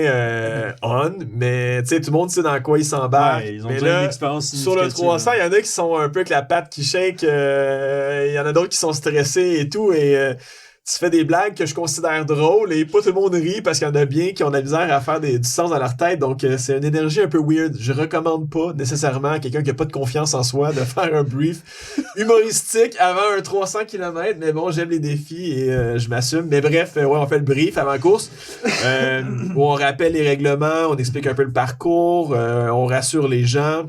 on, mais tu sais, tout le monde sait dans quoi ils s'embarquent. Ouais, ils ont mais déjà là, une expérience sur le 300, il y en a qui sont un peu avec la patte qui shake, il y en a d'autres qui sont stressés et tout, et tu fais des blagues que je considère drôles et pas tout le monde rit parce qu'il y en a bien qui ont de la misère à faire du sens dans leur tête. Donc, c'est une énergie un peu weird. Je recommande pas nécessairement à quelqu'un qui a pas de confiance en soi de faire un brief humoristique avant un 300 km. Mais bon, j'aime les défis et je m'assume. Mais bref, ouais, on fait le brief avant la course où on rappelle les règlements, on explique un peu le parcours, on rassure les gens.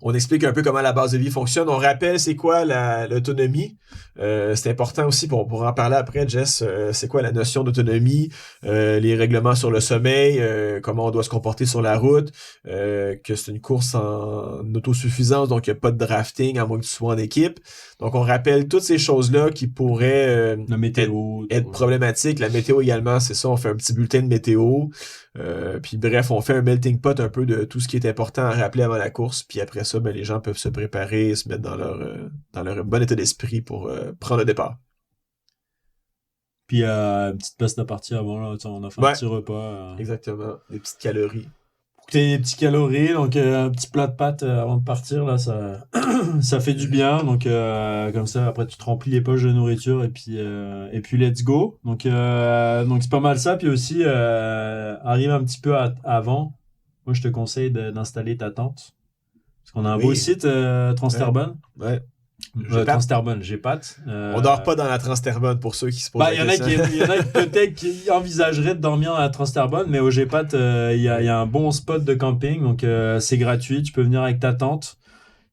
On explique un peu comment la base de vie fonctionne. On rappelle c'est quoi l'autonomie. C'est important aussi, pour en parler après, Jess, c'est quoi la notion d'autonomie, les règlements sur le sommeil, comment on doit se comporter sur la route, que c'est une course en autosuffisance, donc il n'y a pas de drafting à moins que tu sois en équipe. Donc on rappelle toutes ces choses-là qui pourraient la météo, être problématiques. La météo également, c'est ça, on fait un petit bulletin de météo. Puis bref, on fait un melting pot un peu de tout ce qui est important à rappeler avant la course. Puis après ça, ben, les gens peuvent se préparer, se mettre dans leur bon état d'esprit pour prendre le départ. Puis une petite place de partie avant, là, on a fait un petit repas. Exactement, des petites calories. Pour que t'aies des petites calories, donc un petit plat de pâtes avant de partir, là, ça fait du bien. Donc comme ça, après tu te remplis les poches de nourriture et puis let's go. Donc c'est pas mal ça. Puis aussi arrive un petit peu avant. Moi je te conseille d'installer ta tente. Parce qu'on a un beau site Transterban. Ouais. Transterman, GPAT. On dort pas dans la Transterman pour ceux qui se posent la Il y en a peut-être qui envisageraient de dormir dans la Transterman, mais au GPAT, il y a un bon spot de camping, donc c'est gratuit. Tu peux venir avec ta tente.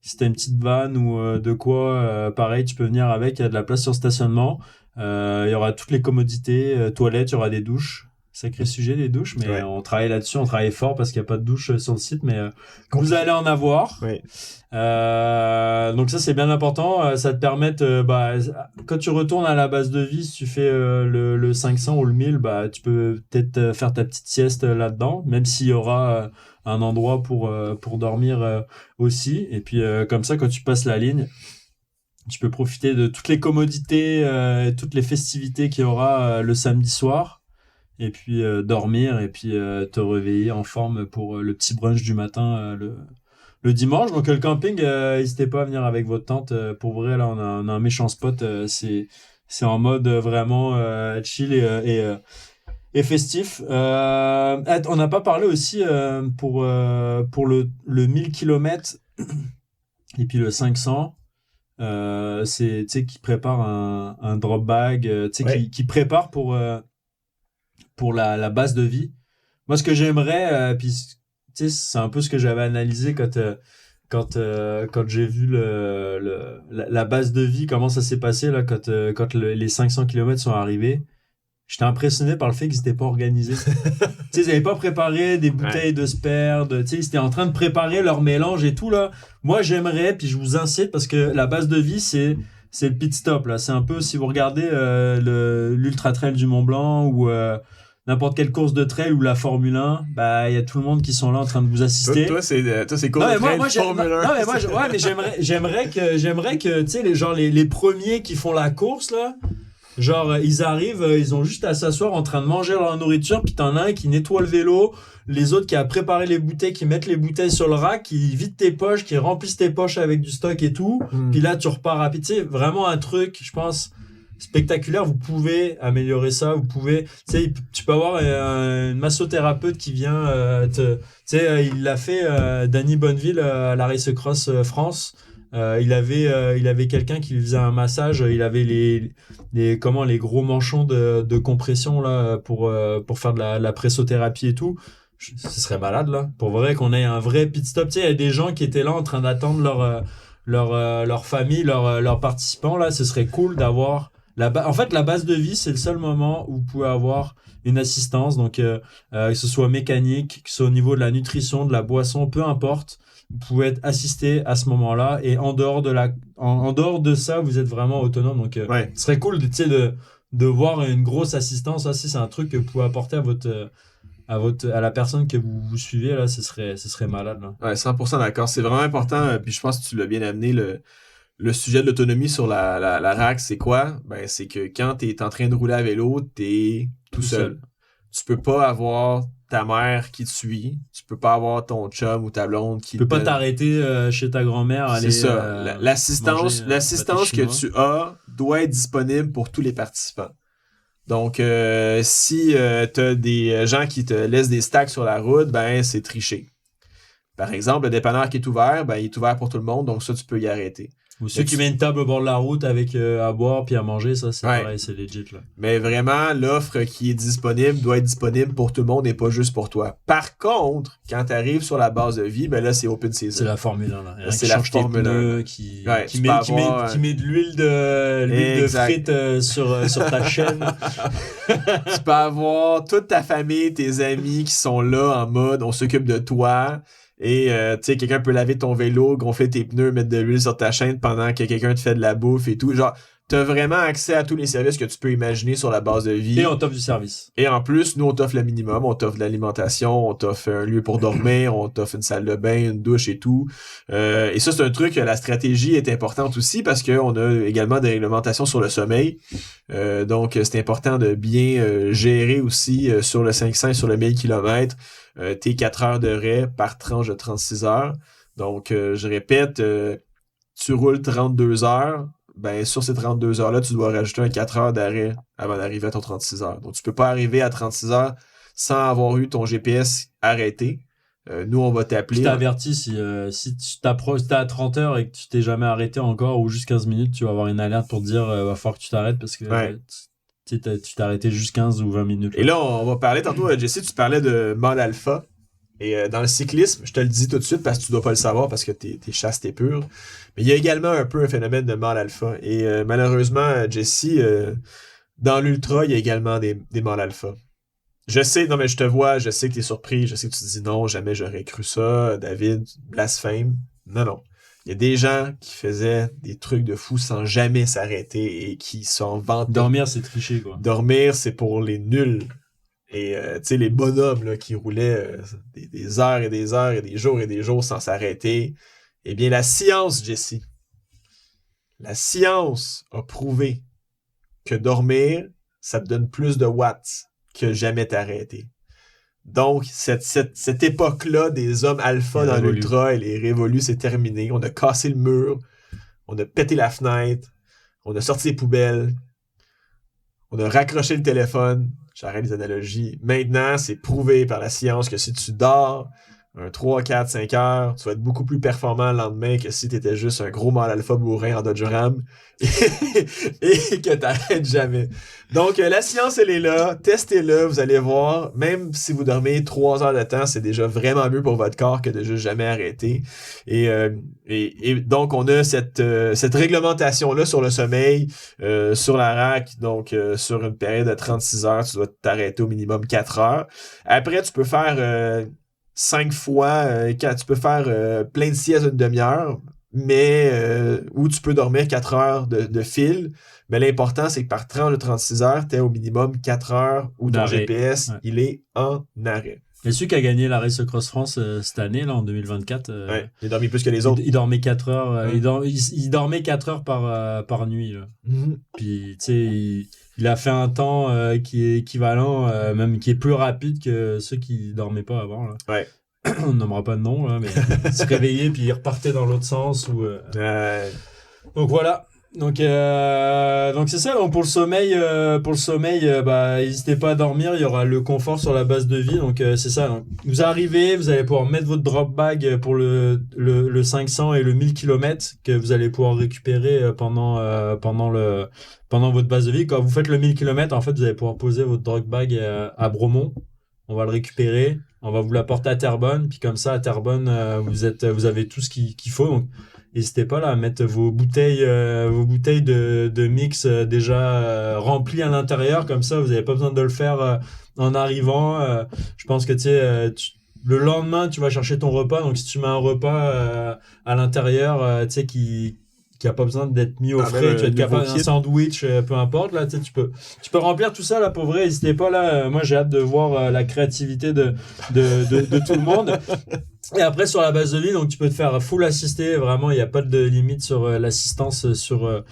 Si t'as une petite van ou de quoi, pareil, tu peux venir avec. Il y a de la place sur stationnement. Il y aura toutes les commodités, toilettes, il y aura des douches. Sacré sujet, les douches, mais on travaille là-dessus, on travaille fort parce qu'il n'y a pas de douche sur le site, mais vous allez en avoir. Oui. Donc ça, c'est bien important. Ça te permet, quand tu retournes à la base de vie, si tu fais le 500 ou le 1000, tu peux peut-être faire ta petite sieste là-dedans, même s'il y aura un endroit pour dormir aussi. Et puis, comme ça, quand tu passes la ligne, tu peux profiter de toutes les commodités, toutes les festivités qu'il y aura le samedi soir. Et puis dormir et puis te réveiller en forme pour le petit brunch du matin le dimanche. Donc le camping, n'hésitez pas à venir avec votre tente. Pour vrai, là, on a un méchant spot. C'est en mode vraiment chill et festif. On n'a pas parlé aussi pour le 1000 km et puis le 500. C'est, tu sais, qui prépare un drop bag, tu sais, qui prépare pour la base de vie. Moi, ce que j'aimerais, puis tu sais, c'est un peu ce que j'avais analysé quand j'ai vu la base de vie, comment ça s'est passé là, quand les 500 km sont arrivés. J'étais impressionné par le fait qu'ils n'étaient pas organisés. Tu sais, ils n'avaient pas préparé des bouteilles de Sper, tu sais, ils étaient en train de préparer leur mélange et tout là. Moi, j'aimerais, puis je vous incite, parce que la base de vie, c'est le pit stop là. C'est un peu, si vous regardez l'Ultra Trail du Mont Blanc ou n'importe quelle course de trail ou la Formule 1, il y a tout le monde qui sont là en train de vous assister. Toi c'est course de trail, Formule 1. Non, mais moi, mais j'aimerais que, tu sais, les premiers qui font la course, là, genre, ils arrivent, ils ont juste à s'asseoir en train de manger leur nourriture, puis t'en as un qui nettoie le vélo, les autres qui a préparé les bouteilles, qui mettent les bouteilles sur le rack, qui vident tes poches, qui remplissent tes poches avec du stock et tout, puis là, tu repars rapide. Tu sais, vraiment un truc, je pense, spectaculaire. Vous pouvez améliorer ça, vous pouvez, tu sais, tu peux avoir une massothérapeute qui vient tu sais, il l'a fait, Danny Bonneville à la Race Cross France. Il avait quelqu'un qui lui faisait un massage, il avait les gros manchons de compression là pour faire de la pressothérapie et tout. Ce serait malade là, pour vrai qu'on ait un vrai pit stop. Tu sais, il y a des gens qui étaient là en train d'attendre leur famille, leurs participants là. Ce serait cool d'avoir en fait, la base de vie, c'est le seul moment où vous pouvez avoir une assistance, donc que ce soit mécanique, que ce soit au niveau de la nutrition, de la boisson, peu importe. Vous pouvez être assisté à ce moment-là, et en dehors de ça, vous êtes vraiment autonome. Donc, ce serait cool de voir une grosse assistance. Ça, si c'est un truc que vous pouvez apporter à la personne que vous suivez, là, ce serait malade. Là. Ouais, 100% d'accord. C'est vraiment important. Puis je pense que tu l'as bien amené. Le sujet de l'autonomie sur la rack, c'est quoi? C'est que quand tu es en train de rouler à vélo, tu es tout seul. Tu peux pas avoir ta mère qui te suit. Tu peux pas avoir ton chum ou ta blonde qui te... Tu peux pas t'arrêter chez ta grand-mère. C'est ça. L'assistance que tu as doit être disponible pour tous les participants. Donc, si t'as des gens qui te laissent des stacks sur la route, c'est tricher. Par exemple, le dépanneur qui est ouvert, il est ouvert pour tout le monde, donc ça, tu peux y arrêter. Ou ceux qui mettent une table au bord de la route avec à boire puis à manger, ça, c'est pareil, c'est legit. Là. Mais vraiment, l'offre qui est disponible doit être disponible pour tout le monde et pas juste pour toi. Par contre, quand tu arrives sur la base de vie, là, c'est open season. C'est la Formule 1. Là. C'est la Formule 1. Qui met de l'huile de frites sur ta chaîne. Tu peux avoir toute ta famille, tes amis qui sont là en mode on s'occupe de toi. Et tu sais, quelqu'un peut laver ton vélo, gonfler tes pneus, mettre de l'huile sur ta chaîne pendant que quelqu'un te fait de la bouffe et tout. Genre, t'as vraiment accès à tous les services que tu peux imaginer sur la base de vie. Et on t'offre du service. Et en plus, nous, on t'offre le minimum. On t'offre de l'alimentation, on t'offre un lieu pour dormir, on t'offre une salle de bain, une douche et tout. Et ça, c'est un truc, la stratégie est importante aussi parce qu'on a également des réglementations sur le sommeil. Donc, c'est important de bien gérer aussi sur le 500 et sur le 1000 km. Tes 4 heures de raie par tranche de 36 heures. Donc, je répète, tu roules 32 heures, sur ces 32 heures-là, tu dois rajouter un 4 heures d'arrêt avant d'arriver à ton 36 heures. Donc, tu peux pas arriver à 36 heures sans avoir eu ton GPS arrêté. nous, on va Je t'appeler. t'avertis, si tu t'approches, t'es à 30 heures et que tu t'es jamais arrêté encore, ou juste 15 minutes, tu vas avoir une alerte pour te dire va falloir que tu t'arrêtes parce que Ouais. tu t'es arrêté juste 15 ou 20 minutes. Et là, on va parler tantôt, Jesse, tu parlais de mâle alpha. Et dans le cyclisme, je te le dis tout de suite parce que tu dois pas le savoir parce que t'es chasse, t'es pur. Mais il y a également un peu un phénomène de mâle alpha. Et malheureusement, Jesse, dans l'ultra, il y a également des mâles alpha. Je sais, non mais je te vois, je sais que t'es surpris, je sais que tu te dis non, jamais j'aurais cru ça, David, blasphème. Non, non. Il y a des gens qui faisaient des trucs de fou sans jamais s'arrêter et qui s'en vantent. Dormir, c'est tricher, quoi. Dormir, c'est pour les nuls. Et tu sais, les bonhommes là, qui roulaient des heures et des heures et des jours sans s'arrêter. Eh bien, la science, Jesse, la science a prouvé que dormir, ça te donne plus de watts que jamais t'arrêter. Donc, cette époque-là des hommes alpha dans l'ultra, elle est révolue, c'est terminé. On a cassé le mur, on a pété la fenêtre, on a sorti les poubelles, on a raccroché le téléphone. J'arrête les analogies. Maintenant, c'est prouvé par la science que si tu dors un 3, 4, 5 heures, tu vas être beaucoup plus performant le lendemain que si tu étais juste un gros mâle alpha bourrin en Dodge Ram et que t'arrêtes jamais. Donc, la science, elle est là. Testez-le, vous allez voir. Même si vous dormez 3 heures de temps, c'est déjà vraiment mieux pour votre corps que de juste jamais arrêter. Et donc, on a cette réglementation-là sur le sommeil, sur la rack. Donc, sur une période de 36 heures, tu dois t'arrêter au minimum 4 heures. Après, tu peux faire 5 fois, tu peux faire plein de siestes d'une demi-heure, mais où tu peux dormir 4 heures de fil. Mais l'important, c'est que par tranche de 36 heures, tu es au minimum 4 heures où ton GPS, il est en arrêt. Et celui qui a gagné la Race Cross France cette année, là, en 2024, il dormait plus que les autres. Il dormait 4 heures. Il dormait 4 heures par nuit. Là. Mm-hmm. Puis, tu sais, il a fait un temps qui est équivalent, même qui est plus rapide que ceux qui dormaient pas avant. Là. Ouais. On nommera pas de nom, là, mais il se réveillait puis il repartait dans l'autre sens. Donc voilà. Donc c'est ça. Donc pour le sommeil, n'hésitez pas à dormir. Il y aura le confort sur la base de vie. Donc c'est ça. Donc, vous arrivez, vous allez pouvoir mettre votre drop bag pour le 500 et le 1000 km que vous allez pouvoir récupérer pendant votre base de vie. Quand vous faites le 1000 km, en fait, vous allez pouvoir poser votre drop bag à Bromont. On va le récupérer. On va vous l'apporter à Terrebonne. Puis comme ça, à Terrebonne, vous avez tout ce qu'il faut. Donc n'hésitez pas là à mettre vos bouteilles de mix déjà remplies à l'intérieur, comme ça vous n'avez pas besoin de le faire en arrivant. Je pense que le lendemain tu vas chercher ton repas, donc si tu mets un repas à l'intérieur qui a pas besoin d'être mis au frais, tu vas être capable d'un sandwich, peu importe là, tu peux remplir tout ça là pour vrai. N'hésitez pas là, moi j'ai hâte de voir la créativité de tout le monde. Et après sur la base de vie, donc tu peux te faire full assister, vraiment il n'y a pas de limite sur l'assistance sur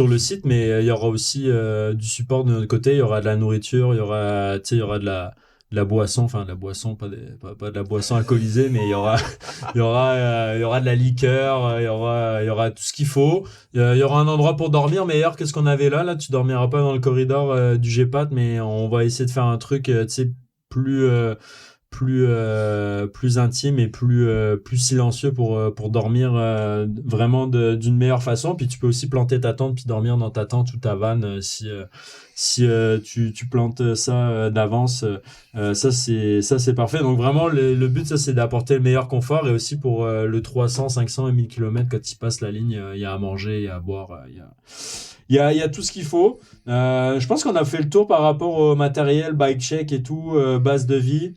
le site, mais il y aura aussi du support de notre côté, il y aura de la nourriture, il y aura de la boisson, enfin de la boisson, pas de la boisson alcoolisée, mais il y aura de la liqueur, il y aura tout ce qu'il faut. Il y aura un endroit pour dormir meilleur que ce qu'on avait là. Là, tu dormiras pas dans le corridor du GPAT, mais on va essayer de faire un truc plus intime et plus silencieux pour dormir vraiment d'une meilleure façon. Puis tu peux aussi planter ta tente puis dormir dans ta tente ou ta vanne si tu plantes ça d'avance. Ça c'est parfait. Donc vraiment le but ça c'est d'apporter le meilleur confort, et aussi pour le 300, 500 et 1000 km quand il passe la ligne, il y a à manger, il y a à boire, il y a tout ce qu'il faut. Je pense qu'on a fait le tour par rapport au matériel, bike check et tout, base de vie.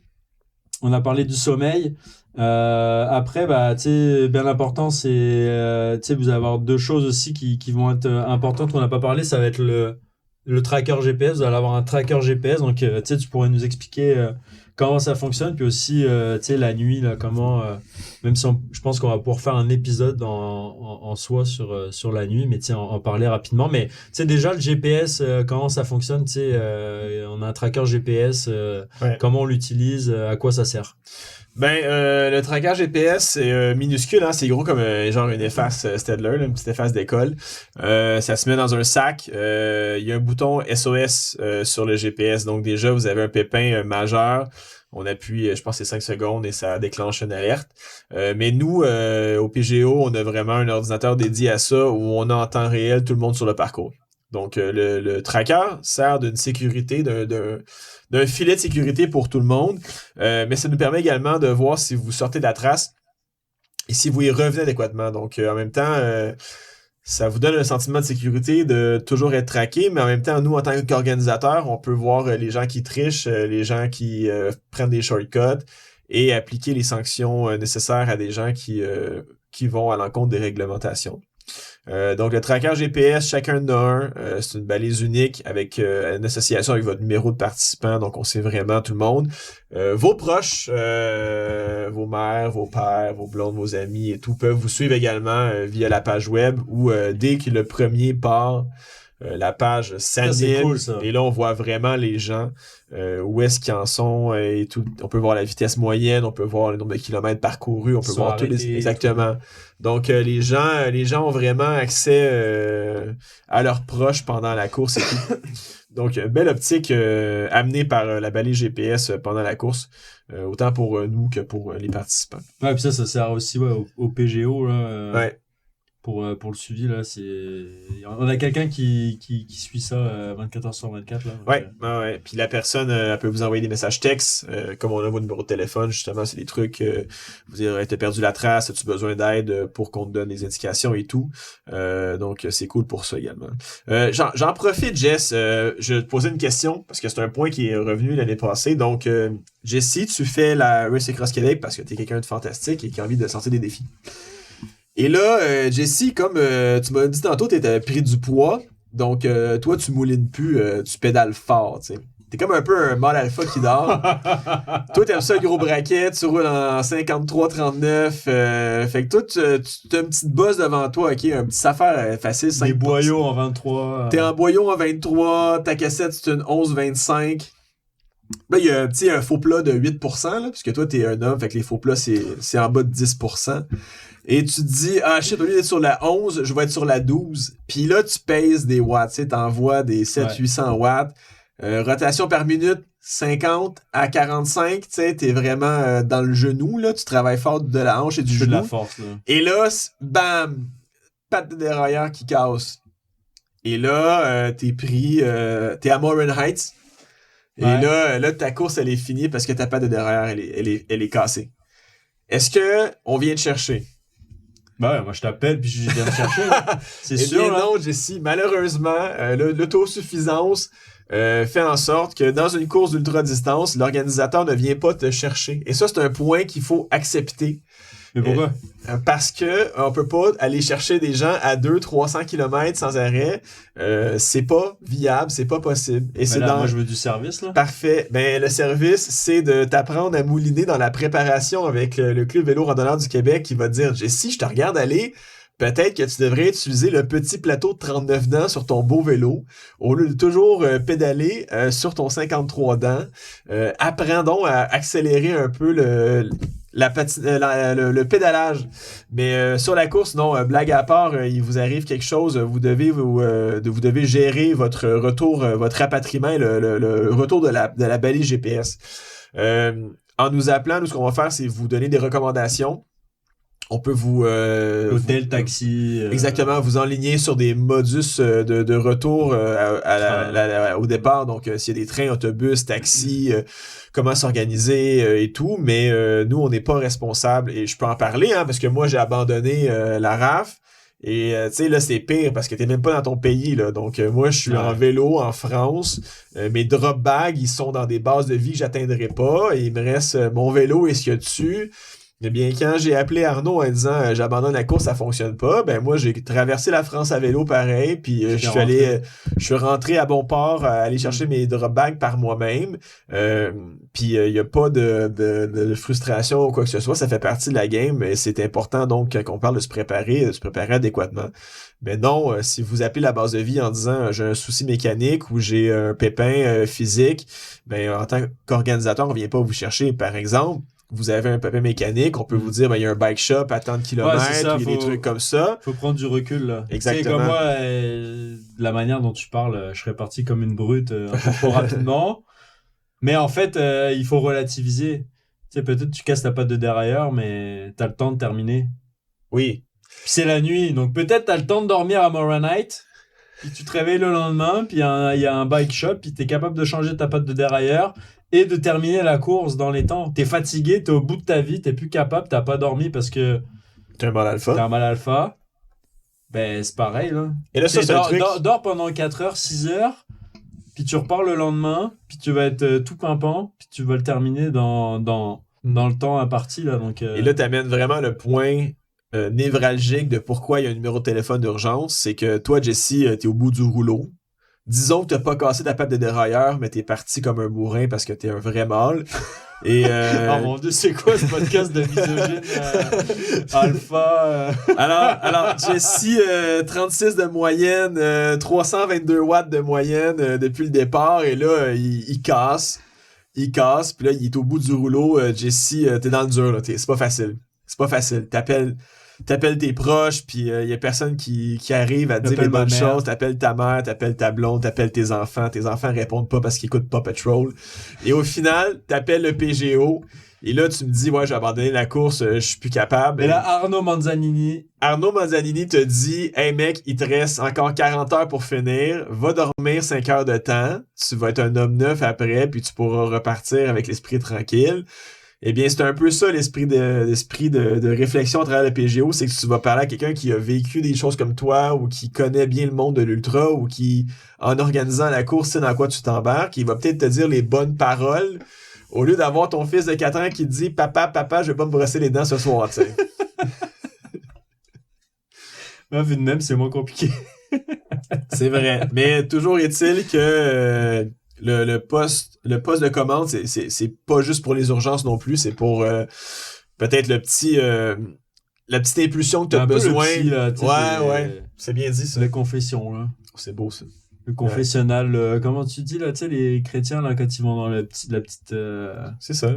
On a parlé du sommeil. Après, bien important, c'est, vous allez avoir deux choses aussi qui vont être importantes qu'on n'a pas parlé. Ça va être le tracker GPS. Vous allez avoir un tracker GPS. Donc, tu pourrais nous expliquer comment ça fonctionne. Puis aussi, la nuit, là, comment, même si je pense qu'on va pouvoir faire un épisode en soi sur la nuit, mais en parler rapidement. Mais, déjà, le GPS, comment ça fonctionne, on a un tracker GPS, comment on l'utilise, à quoi ça sert? Le tracker GPS, c'est minuscule, hein, c'est gros comme genre une efface Stedler, une petite efface d'école. Ça se met dans un sac. Il y a un bouton SOS sur le GPS. Donc déjà, vous avez un pépin majeur. On appuie, je pense, c'est 5 secondes et ça déclenche une alerte. Mais nous, au PGO, on a vraiment un ordinateur dédié à ça où on a en temps réel tout le monde sur le parcours. Donc, le tracker sert d'une sécurité, d'un filet de sécurité pour tout le monde, mais ça nous permet également de voir si vous sortez de la trace et si vous y revenez adéquatement. Donc, en même temps, ça vous donne un sentiment de sécurité de toujours être traqué, mais en même temps, nous, en tant qu'organisateurs, on peut voir les gens qui trichent, les gens qui prennent des shortcuts et appliquer les sanctions nécessaires à des gens qui vont à l'encontre des réglementations. Donc, le tracker GPS, chacun en a un. C'est une balise unique avec une association avec votre numéro de participant. Donc, on sait vraiment tout le monde. Vos proches, vos mères, vos pères, vos blondes, vos amis et tout peuvent vous suivre également via la page web ou dès que le premier part, la page s'anime. Cool, ça. Et là, on voit vraiment les gens, où est-ce qu'ils en sont et tout. On peut voir la vitesse moyenne, on peut voir le nombre de kilomètres parcourus, on peut voir tous les... Exactement. Donc, les gens ont vraiment accès à leurs proches pendant la course et tout. Donc, belle optique amenée par la balise GPS pendant la course, autant pour nous que pour les participants. Ouais, puis ça sert aussi au PGO, là. Ouais. Pour le suivi, là, on a quelqu'un qui suit ça 24 heures sur 24, là. Ouais. Puis la personne, elle peut vous envoyer des messages textes, comme on a vos numéros de téléphone, justement, c'est des trucs, vous dire, t'as perdu la trace, as-tu besoin d'aide pour qu'on te donne des indications et tout. Donc, c'est cool pour ça également. J'en profite, Jess, je vais te poser une question, parce que c'est un point qui est revenu l'année passée. Donc, Jessie, tu fais la Race Across Québec parce que t'es quelqu'un de fantastique et qui a envie de sortir des défis. Et là, Jessie, comme tu m'as dit tantôt, t'étais pris du poids. Donc, toi, tu moulines plus, tu pédales fort, tu sais. T'es comme un peu un mâle alpha qui dort. Toi, t'aimes ça, le gros braquet, tu roules en 53-39. Fait que toi, tu as une petite bosse devant toi, ok? Un petit affaire facile, 5 Des boyaux en 23. T'es en boyau en 23, ta cassette, c'est une 11-25. Là, il y a un faux plat de 8%, là, puisque toi, t'es un homme, fait que les faux plats, c'est en bas de 10%. Et tu te dis, ah shit, au lieu d'être sur la 11, je vais être sur la 12. Puis là, tu pèses des watts, tu sais, t'envoies des 700-800 watts. Rotation par minute, 50 à 45, tu sais, t'es vraiment dans le genou, là. Tu travailles fort de la hanche et du genou. De la force, là. Et là, bam! Patte de dérailleur qui casse. Et là, t'es pris, t'es à Morin Heights. Et là, ta course, elle est finie parce que ta patte de derrière, elle est cassée. Est-ce que on vient te chercher? Ben ouais, moi je t'appelle puis je viens te chercher. C'est sûr. Bien non, Jessie, malheureusement, l'autosuffisance fait en sorte que dans une course d'ultra-distance, l'organisateur ne vient pas te chercher. Et ça, c'est un point qu'il faut accepter. Mais pourquoi? Parce que on peut pas aller chercher des gens à 200-300 km sans arrêt. C'est pas viable, c'est pas possible. Et c'est moi, je veux du service, là. Parfait. Ben, le service, c'est de t'apprendre à mouliner dans la préparation avec le Club Vélo Randonneur du Québec qui va te dire, Jessie, je te regarde aller. Peut-être que tu devrais utiliser le petit plateau de 39 dents sur ton beau vélo au lieu de toujours pédaler sur ton 53 dents. Apprends donc à accélérer un peu le pédalage. Mais sur la course, non, blague à part, il vous arrive quelque chose, vous devez gérer votre retour, votre rapatriement, le retour de la balise GPS. En nous appelant, nous, ce qu'on va faire, c'est vous donner des recommandations. On peut vous... Hôtel, taxi... Exactement, vous enligner sur des modus de retour au départ. Donc, s'il y a des trains, autobus, taxis, comment s'organiser et tout. Mais nous, on n'est pas responsable. Et je peux en parler, hein, parce que moi, j'ai abandonné la RAF. Et tu sais, là, c'est pire parce que t'es même pas dans ton pays, là. Donc, moi, je suis en vélo en France. Mes drop bags, ils sont dans des bases de vie que j'atteindrai pas. Et il me reste mon vélo et ce qu'il y a dessus. Eh bien, quand j'ai appelé Arnaud en disant j'abandonne la course, ça fonctionne pas, ben moi j'ai traversé la France à vélo pareil, puis je suis rentré à bon port à aller chercher mes drop bags par moi-même. Puis il y a pas de frustration ou quoi que ce soit, ça fait partie de la game, mais c'est important donc quand on parle de se préparer adéquatement. Mais non, si vous appelez la base de vie en disant j'ai un souci mécanique ou j'ai un pépin physique, ben en tant qu'organisateur, on vient pas vous chercher. Par exemple, vous avez un pépin mécanique, on peut vous dire, ben, il y a un bike shop à tant de kilomètres, il y a des trucs comme ça. Faut prendre du recul, là. Exactement. Tu sais, comme moi, la manière dont tu parles, je serais parti comme une brute un peu trop rapidement. Mais en fait, il faut relativiser. Tu sais, peut-être tu casses ta patte de dérailleur, mais t'as le temps de terminer. Oui. Puis c'est la nuit, donc peut-être t'as le temps de dormir à Mora Night, puis tu te réveilles le lendemain, puis il y a un bike shop, puis t'es capable de changer ta patte de dérailleur et de terminer la course dans les temps. T'es fatigué, t'es au bout de ta vie, t'es plus capable, t'as pas dormi parce que T'as un mal t'as alpha. un mal alpha. Ben, c'est pareil, là. Et là, ça, Tu sais, c'est un truc. dors pendant 4 heures, 6 heures, puis tu repars le lendemain, puis tu vas être tout pimpant, puis tu vas le terminer dans le temps imparti, là. Donc, Et là, t'amènes vraiment le point névralgique de pourquoi il y a un numéro de téléphone d'urgence. C'est que toi, Jesse, t'es au bout du rouleau. Disons que t'as pas cassé ta patte de dérailleur, mais t'es parti comme un bourrin parce que t'es un vrai mâle. Et oh mon Dieu, c'est quoi ce podcast de misogyne alpha alors Jesse, 36 de moyenne, 322 watts de moyenne depuis le départ. Et là, il casse. Il casse. Puis là, il est au bout du rouleau. Jesse, t'es dans le dur. Là, c'est pas facile. C'est pas facile. T'appelles tes proches, puis il y a personne qui arrive à te dire les J'appelle ma bonnes mère. choses. T'appelles ta mère, t'appelles ta blonde, t'appelles tes enfants. Tes enfants répondent pas parce qu'ils écoutent pas Patrol. Et au final, t'appelles le PGO. Et là, tu me dis, ouais, j'ai abandonné la course, je suis plus capable. Et là, Arnaud Manzanini. Arnaud Manzanini te dit, hey mec, il te reste encore 40 heures pour finir. Va dormir 5 heures de temps. Tu vas être un homme neuf après, puis tu pourras repartir avec l'esprit tranquille. Eh bien, c'est un peu ça l'esprit de réflexion à travers le PGO, c'est que tu vas parler à quelqu'un qui a vécu des choses comme toi ou qui connaît bien le monde de l'ultra ou qui, en organisant la course, sait dans quoi tu t'embarques, il va peut-être te dire les bonnes paroles au lieu d'avoir ton fils de 4 ans qui te dit « Papa, je vais pas me brosser les dents ce soir, tu sais. » Vu de même, c'est moins compliqué. C'est vrai. Mais toujours est-il que le poste de commande, c'est pas juste pour les urgences non plus, c'est pour peut-être la petite impulsion que tu as Un peu besoin. le psy, là, tu sais, Ouais. C'est bien dit, ça. les confessions, là. C'est beau, ça. Le confessionnal, comment tu dis, là, tu sais, les chrétiens, là, quand ils vont dans la petite... C'est ça,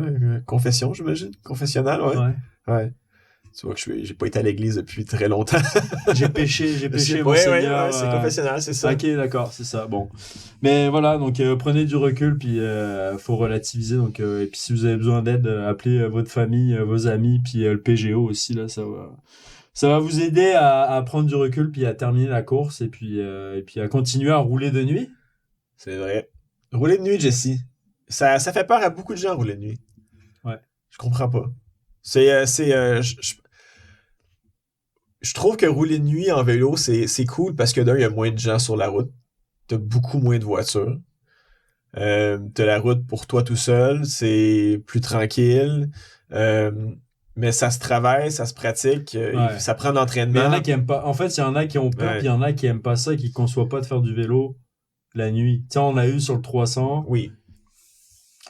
confession, j'imagine. Confessionnal, ouais. Ouais. Tu vois que j'ai pas été à l'église depuis très longtemps. J'ai péché, mon Ouais, Seigneur. c'est confessionnal, c'est ça. Ok, d'accord, c'est ça. Bon, mais voilà, donc prenez du recul, puis faut relativiser. Donc, et puis si vous avez besoin d'aide, appelez votre famille, vos amis, puis le PGO aussi là, ça va vous aider à prendre du recul, puis à terminer la course, et puis à continuer à rouler de nuit. C'est vrai. Rouler de nuit, Jesse. Ça fait peur à beaucoup de gens, rouler de nuit. Ouais. Je comprends pas. Je trouve que rouler de nuit en vélo, c'est cool parce que d'un, il y a moins de gens sur la route. T'as beaucoup moins de voitures. T'as la route pour toi tout seul. C'est plus tranquille. Mais ça se travaille, ça se pratique. Ouais. Ça prend de Mais il y l'entraînement. en a qui aiment pas. En fait, il y en a qui ont peur, Ouais. puis il y en a qui aiment pas ça, qui conçoivent pas de faire du vélo la nuit. Tu sais, on a eu sur le 300. Oui.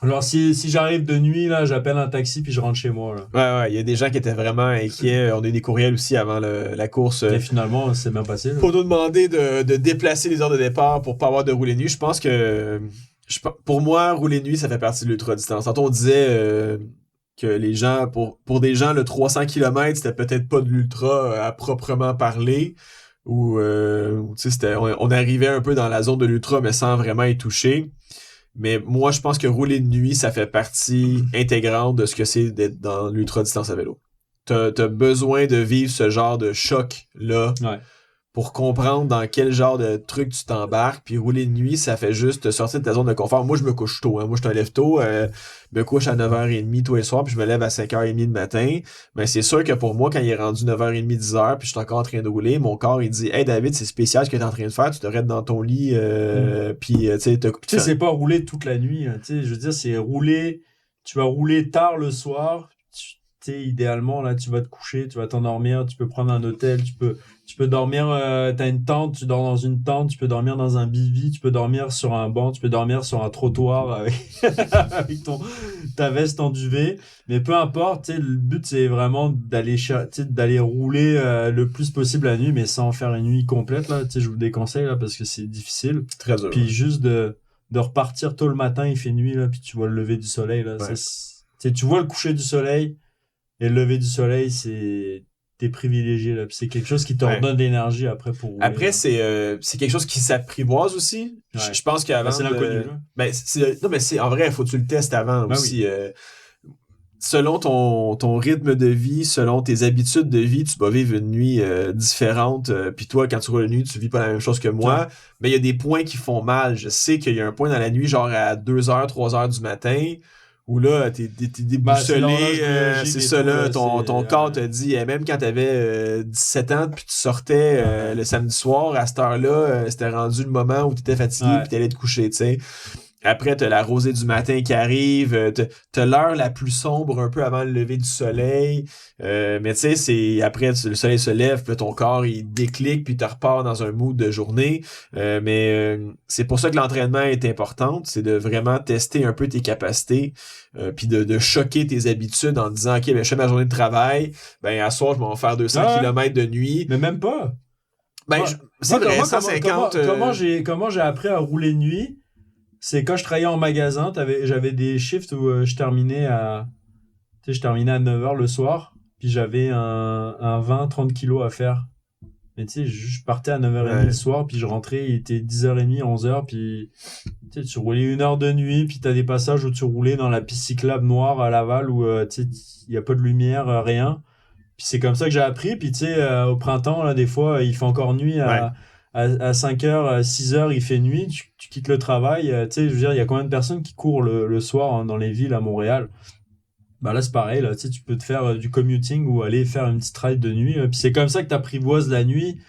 Alors, si j'arrive de nuit, là, j'appelle un taxi, puis je rentre chez moi, là. Ouais. Il y a des gens qui étaient vraiment inquiets. On a eu des courriels aussi avant la course. Et finalement, c'est bien passé, là. Pour nous demander de déplacer les heures de départ pour pas avoir de rouler de nuit. Je pense que pour moi, rouler de nuit, ça fait partie de l'ultra-distance. Tantôt, on disait que les gens, pour des gens, le 300 km, c'était peut-être pas de l'ultra à proprement parler. Ou tu sais, on arrivait un peu dans la zone de l'ultra, mais sans vraiment y toucher. Mais moi, je pense que rouler de nuit, ça fait partie intégrante de ce que c'est d'être dans l'ultra-distance à vélo. T'as besoin de vivre ce genre de choc-là pour comprendre dans quel genre de truc tu t'embarques. Puis rouler de nuit, ça fait juste te sortir de ta zone de confort. Moi, je me couche tôt. Hein. Moi, je te lève tôt. Je me couche à 9h30 tous les soirs, puis je me lève à 5h30 le matin. Mais c'est sûr que pour moi, quand il est rendu 9h30, 10h, puis je suis encore en train de rouler, mon corps, il dit « Hey David, c'est spécial ce que t'es en train de faire. Tu devrais être dans ton lit. Puis, tu sais, Tu sais, c'est pas rouler toute la nuit. Hein. Tu sais, je veux dire, c'est rouler... Tu vas rouler tard le soir. Tu sais, idéalement, là, tu vas te coucher, tu vas t'endormir, tu peux prendre un hôtel, tu peux dormir, t'as une tente, tu dors dans une tente, tu peux dormir dans un bivy, tu peux dormir sur un banc, tu peux dormir sur un trottoir avec, avec ta veste en duvet. Mais peu importe, tu sais, le but, c'est vraiment d'aller rouler le plus possible la nuit, mais sans faire une nuit complète, là. Tu sais, je vous déconseille, là, parce que c'est difficile. Très dur. Puis juste de repartir tôt le matin, il fait nuit, là, puis tu vois le lever du soleil, là. Ouais. Tu vois le coucher du soleil et le lever du soleil, c'est t'es privilégié là. Puis c'est quelque chose qui te redonne de l'énergie après pour rouler. Après, là. c'est quelque chose qui s'apprivoise aussi. Ouais. Je pense qu'avant. C'est l'inconnu. Là. Ben, non, mais en vrai, il faut que tu le testes avant aussi. Oui. Selon ton rythme de vie, selon tes habitudes de vie, tu vas vivre une nuit différente. Puis toi, quand tu roules la nuit, tu vis pas la même chose que moi. Ouais. Mais il y a des points qui font mal. Je sais qu'il y a un point dans la nuit, genre à 2h, 3h du matin, où là, t'es déboussolé. C'est ça, là. Ton corps te dit, même quand t'avais 17 ans, puis tu sortais le samedi soir, à cette heure-là, c'était rendu le moment où t'étais fatigué, puis t'allais te coucher, tu sais. Après, t'as la rosée du matin qui arrive, t'as l'heure la plus sombre un peu avant le lever du soleil, mais tu sais, c'est après le soleil se lève, puis ton corps il déclic, puis tu repars dans un mood de journée, mais c'est pour ça que l'entraînement est important, c'est de vraiment tester un peu tes capacités, puis de choquer tes habitudes en disant, ok, ben je fais ma journée de travail, ben à soir je vais faire 200 km de nuit. Mais même pas. Ben c'est vrai, 150. Comment j'ai appris à rouler de nuit? C'est quand je travaillais en magasin, j'avais des shifts où je terminais à 9h le soir, puis j'avais un 20-30 kilos à faire. Mais tu sais, je partais à 9h30 le soir, puis je rentrais, il était 10h30, 11h, puis tu roulais 1 heure de nuit, puis t'as des passages où tu roulais dans la piste cyclable noire à Laval où il y a pas de lumière, rien. Puis c'est comme ça que j'ai appris, puis tu sais, au printemps, là, des fois, il fait encore nuit à 5h, 6h, il fait nuit, tu quittes le travail. Tu sais, je veux dire, il y a combien de personnes qui courent le soir dans les villes à Montréal? Bah là, c'est pareil, là, tu sais, tu peux te faire du commuting ou aller faire une petite ride de nuit. Puis c'est comme ça que tu apprivoises la nuit.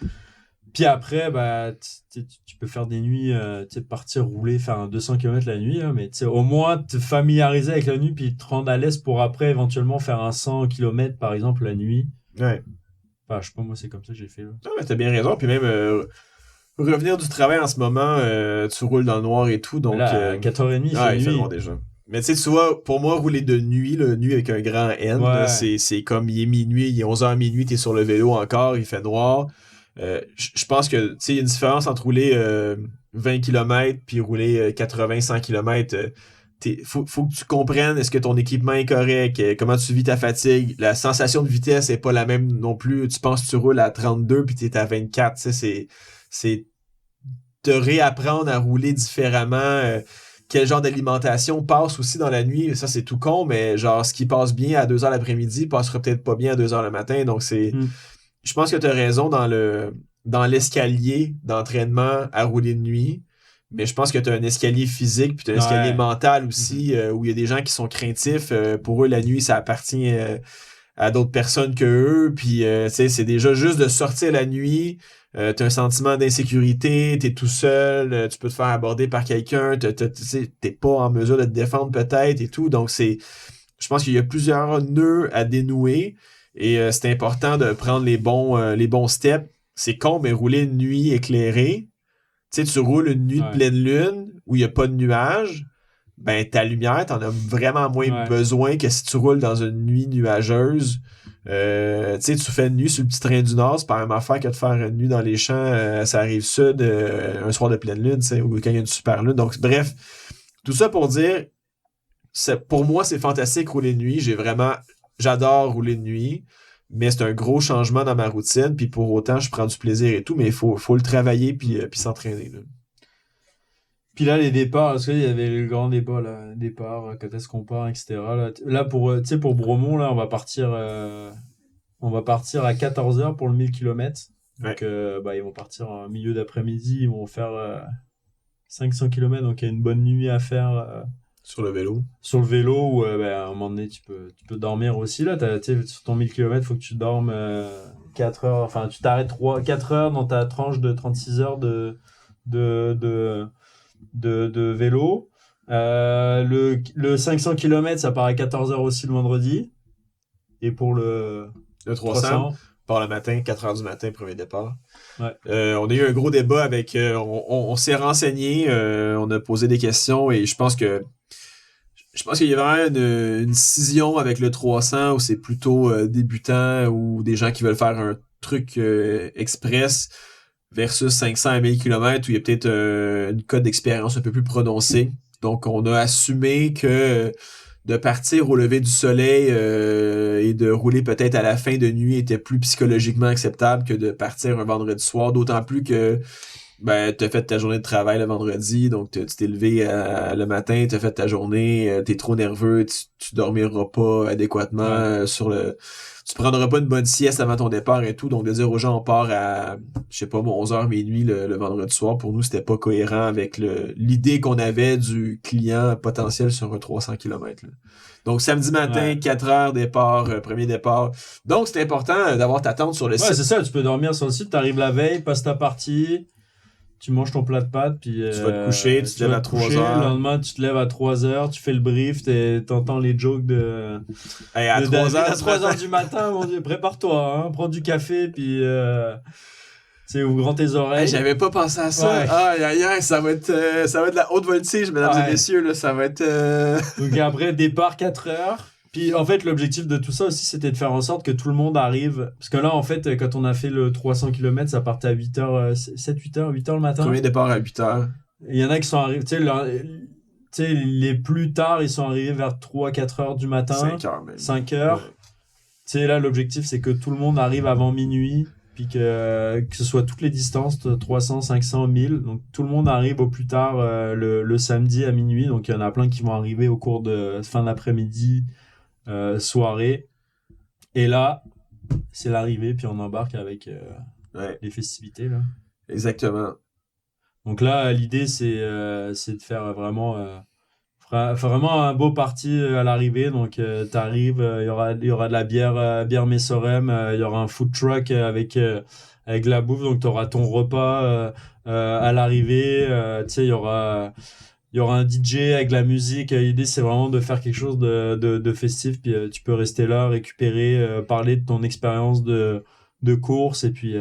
Puis après, bah, tu peux faire des nuits, tu sais, partir rouler, faire un 200 km la nuit, hein, mais tu sais, au moins te familiariser avec la nuit, puis te rendre à l'aise pour après éventuellement faire un 100 km par exemple la nuit. Ouais. Enfin, je sais pas, moi, c'est comme ça que j'ai fait. Là. Non, mais t'as bien raison. Puis même revenir du travail en ce moment, tu roules dans le noir et tout. Donc, là, à 4h30, c'est il fait nuit. noir déjà. Mais tu sais, tu vois, pour moi, rouler de nuit, là, nuit avec un grand N, là, c'est comme il est minuit, il est 11h minuit, t'es sur le vélo encore, il fait noir. Je pense que, tu sais, il y a une différence entre rouler 20 km puis rouler 80-100 km. Faut que tu comprennes est-ce que ton équipement est correct, comment tu vis ta fatigue. La sensation de vitesse est pas la même non plus. Tu penses que tu roules à 32 puis t'es à 24. Tu sais, c'est te réapprendre à rouler différemment. Quel genre d'alimentation passe aussi dans la nuit. Ça, c'est tout con, mais genre, ce qui passe bien à 2h l'après-midi passera peut-être pas bien à 2h le matin. Donc, c'est... Je pense que tu as raison dans l'escalier d'entraînement à rouler de nuit, mais je pense que tu as un escalier physique puis tu as un escalier mental aussi où il y a des gens qui sont craintifs. Pour eux, la nuit, ça appartient à d'autres personnes que eux. Puis, tu sais, c'est déjà juste de sortir la nuit. T'as un sentiment d'insécurité, t'es tout seul, tu peux te faire aborder par quelqu'un, t'es pas en mesure de te défendre peut-être et tout. Donc, je pense qu'il y a plusieurs nœuds à dénouer. Et c'est important de prendre les bons steps. C'est con, mais rouler une nuit éclairée, tu sais, tu roules une nuit de pleine lune où il n'y a pas de nuages, ben ta lumière, t'en as vraiment moins besoin que si tu roules dans une nuit nuageuse. Tu sais, tu fais une nuit sur le petit train du Nord, c'est pas la même affaire que de faire une nuit dans les champs, ça arrive sud, un soir de pleine lune, tu sais, ou quand il y a une super lune. Donc, bref, tout ça pour dire, pour moi, c'est fantastique rouler de nuit. J'adore rouler de nuit, mais c'est un gros changement dans ma routine, puis pour autant, je prends du plaisir et tout, mais il faut le travailler puis s'entraîner. Là. Puis là, les départs, parce qu'il y avait le grand débat, là, départ, quand est-ce qu'on part, etc. Là pour Bromont, là, on va partir à 14h pour le 1000 km. Donc, ils vont partir en milieu d'après-midi, ils vont faire 500 km, donc il y a une bonne nuit à faire. Sur le vélo. Sur le vélo, où à un moment donné, tu peux dormir aussi. Là, sur ton 1000 km, il faut que tu dormes 4 heures. Enfin, tu t'arrêtes 4 heures dans ta tranche de 36 heures de vélo. Le 500 km, ça part à 14 heures aussi le vendredi. Et pour le 300 part le matin, 4 heures du matin, premier départ. Ouais. On a eu un gros débat avec... on s'est renseigné, on a posé des questions et je pense qu'il y a vraiment une scission avec le 300 où c'est plutôt débutant ou des gens qui veulent faire un truc express versus 500 à 1000 km où il y a peut-être une cote d'expérience un peu plus prononcée. Donc, on a assumé que de partir au lever du soleil et de rouler peut-être à la fin de nuit était plus psychologiquement acceptable que de partir un vendredi soir, d'autant plus que t'as fait ta journée de travail le vendredi, donc tu t'es levé le matin, t'as fait ta journée, t'es trop nerveux, tu dormiras pas adéquatement tu prendras pas une bonne sieste avant ton départ et tout, donc de dire aux gens on part à, je sais pas, 11h minuit le vendredi soir, pour nous c'était pas cohérent avec l'idée qu'on avait du client potentiel sur un 300 km. Là. Donc samedi matin, 4h départ, premier départ. Donc c'est important d'avoir ta tente sur le site. Ouais, c'est ça, tu peux dormir sur le site, t'arrives la veille, passes ta partie, tu manges ton plat de pâtes, puis tu vas te coucher, tu te lèves à 3h. Le lendemain, tu te lèves à 3h, tu fais le brief, t'entends les jokes de... Hey, à 3h du matin, mon Dieu, prépare-toi, hein, prends du café, puis... ouvre tes oreilles. Hey, j'avais pas pensé à ça. Ça va être de la haute voltige, mesdames et messieurs, là, ça va être... Donc après, départ 4h. Puis en fait, l'objectif de tout ça aussi, c'était de faire en sorte que tout le monde arrive. Parce que là, en fait, quand on a fait le 300 km, ça partait à 8h, 7-8h, 8h le matin. Premier départ à 8h. Il y en a qui sont arrivés, tu sais, les plus tard, ils sont arrivés vers 3-4h du matin. 5h même. 5h. Tu sais, là, l'objectif, c'est que tout le monde arrive avant minuit. Puis que ce soit toutes les distances, 300, 500, 1000. Donc tout le monde arrive au plus tard le samedi à minuit. Donc il y en a plein qui vont arriver au cours de fin d'après-midi, soirée. Et là, c'est l'arrivée, puis on embarque avec les festivités. Là. Exactement. Donc là, l'idée, c'est de faire vraiment un beau party à l'arrivée. Donc t'arrives, il y aura de la bière Messorem, il y aura un food truck avec de la bouffe, donc t'auras ton repas à l'arrivée. Tu sais, il y aura un DJ avec de la musique. L'idée, c'est vraiment de faire quelque chose de festif, puis tu peux rester là, récupérer, parler de ton expérience de course, et puis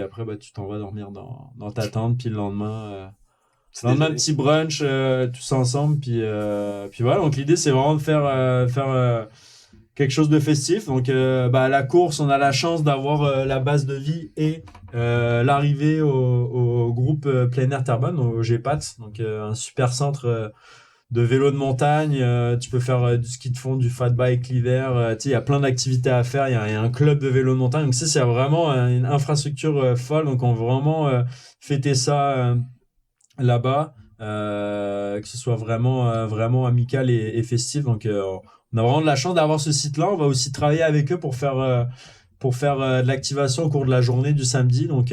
après tu t'en vas dormir dans ta tente, puis le lendemain petit brunch tous ensemble, puis voilà. Donc l'idée, c'est vraiment de faire quelque chose de festif. Donc la course, on a la chance d'avoir la base de vie et l'arrivée au groupe plein air Terrebonne, au GPAT, donc un super centre de vélo de montagne. Tu peux faire du ski de fond, du fat bike l'hiver. Il y a plein d'activités à faire. Il y a un club de vélo de montagne. Donc c'est vraiment une infrastructure folle. Donc on veut vraiment fêter ça là-bas, que ce soit vraiment amical et festif. Donc on a vraiment de la chance d'avoir ce site-là. On va aussi travailler avec eux pour faire de l'activation au cours de la journée du samedi. Donc on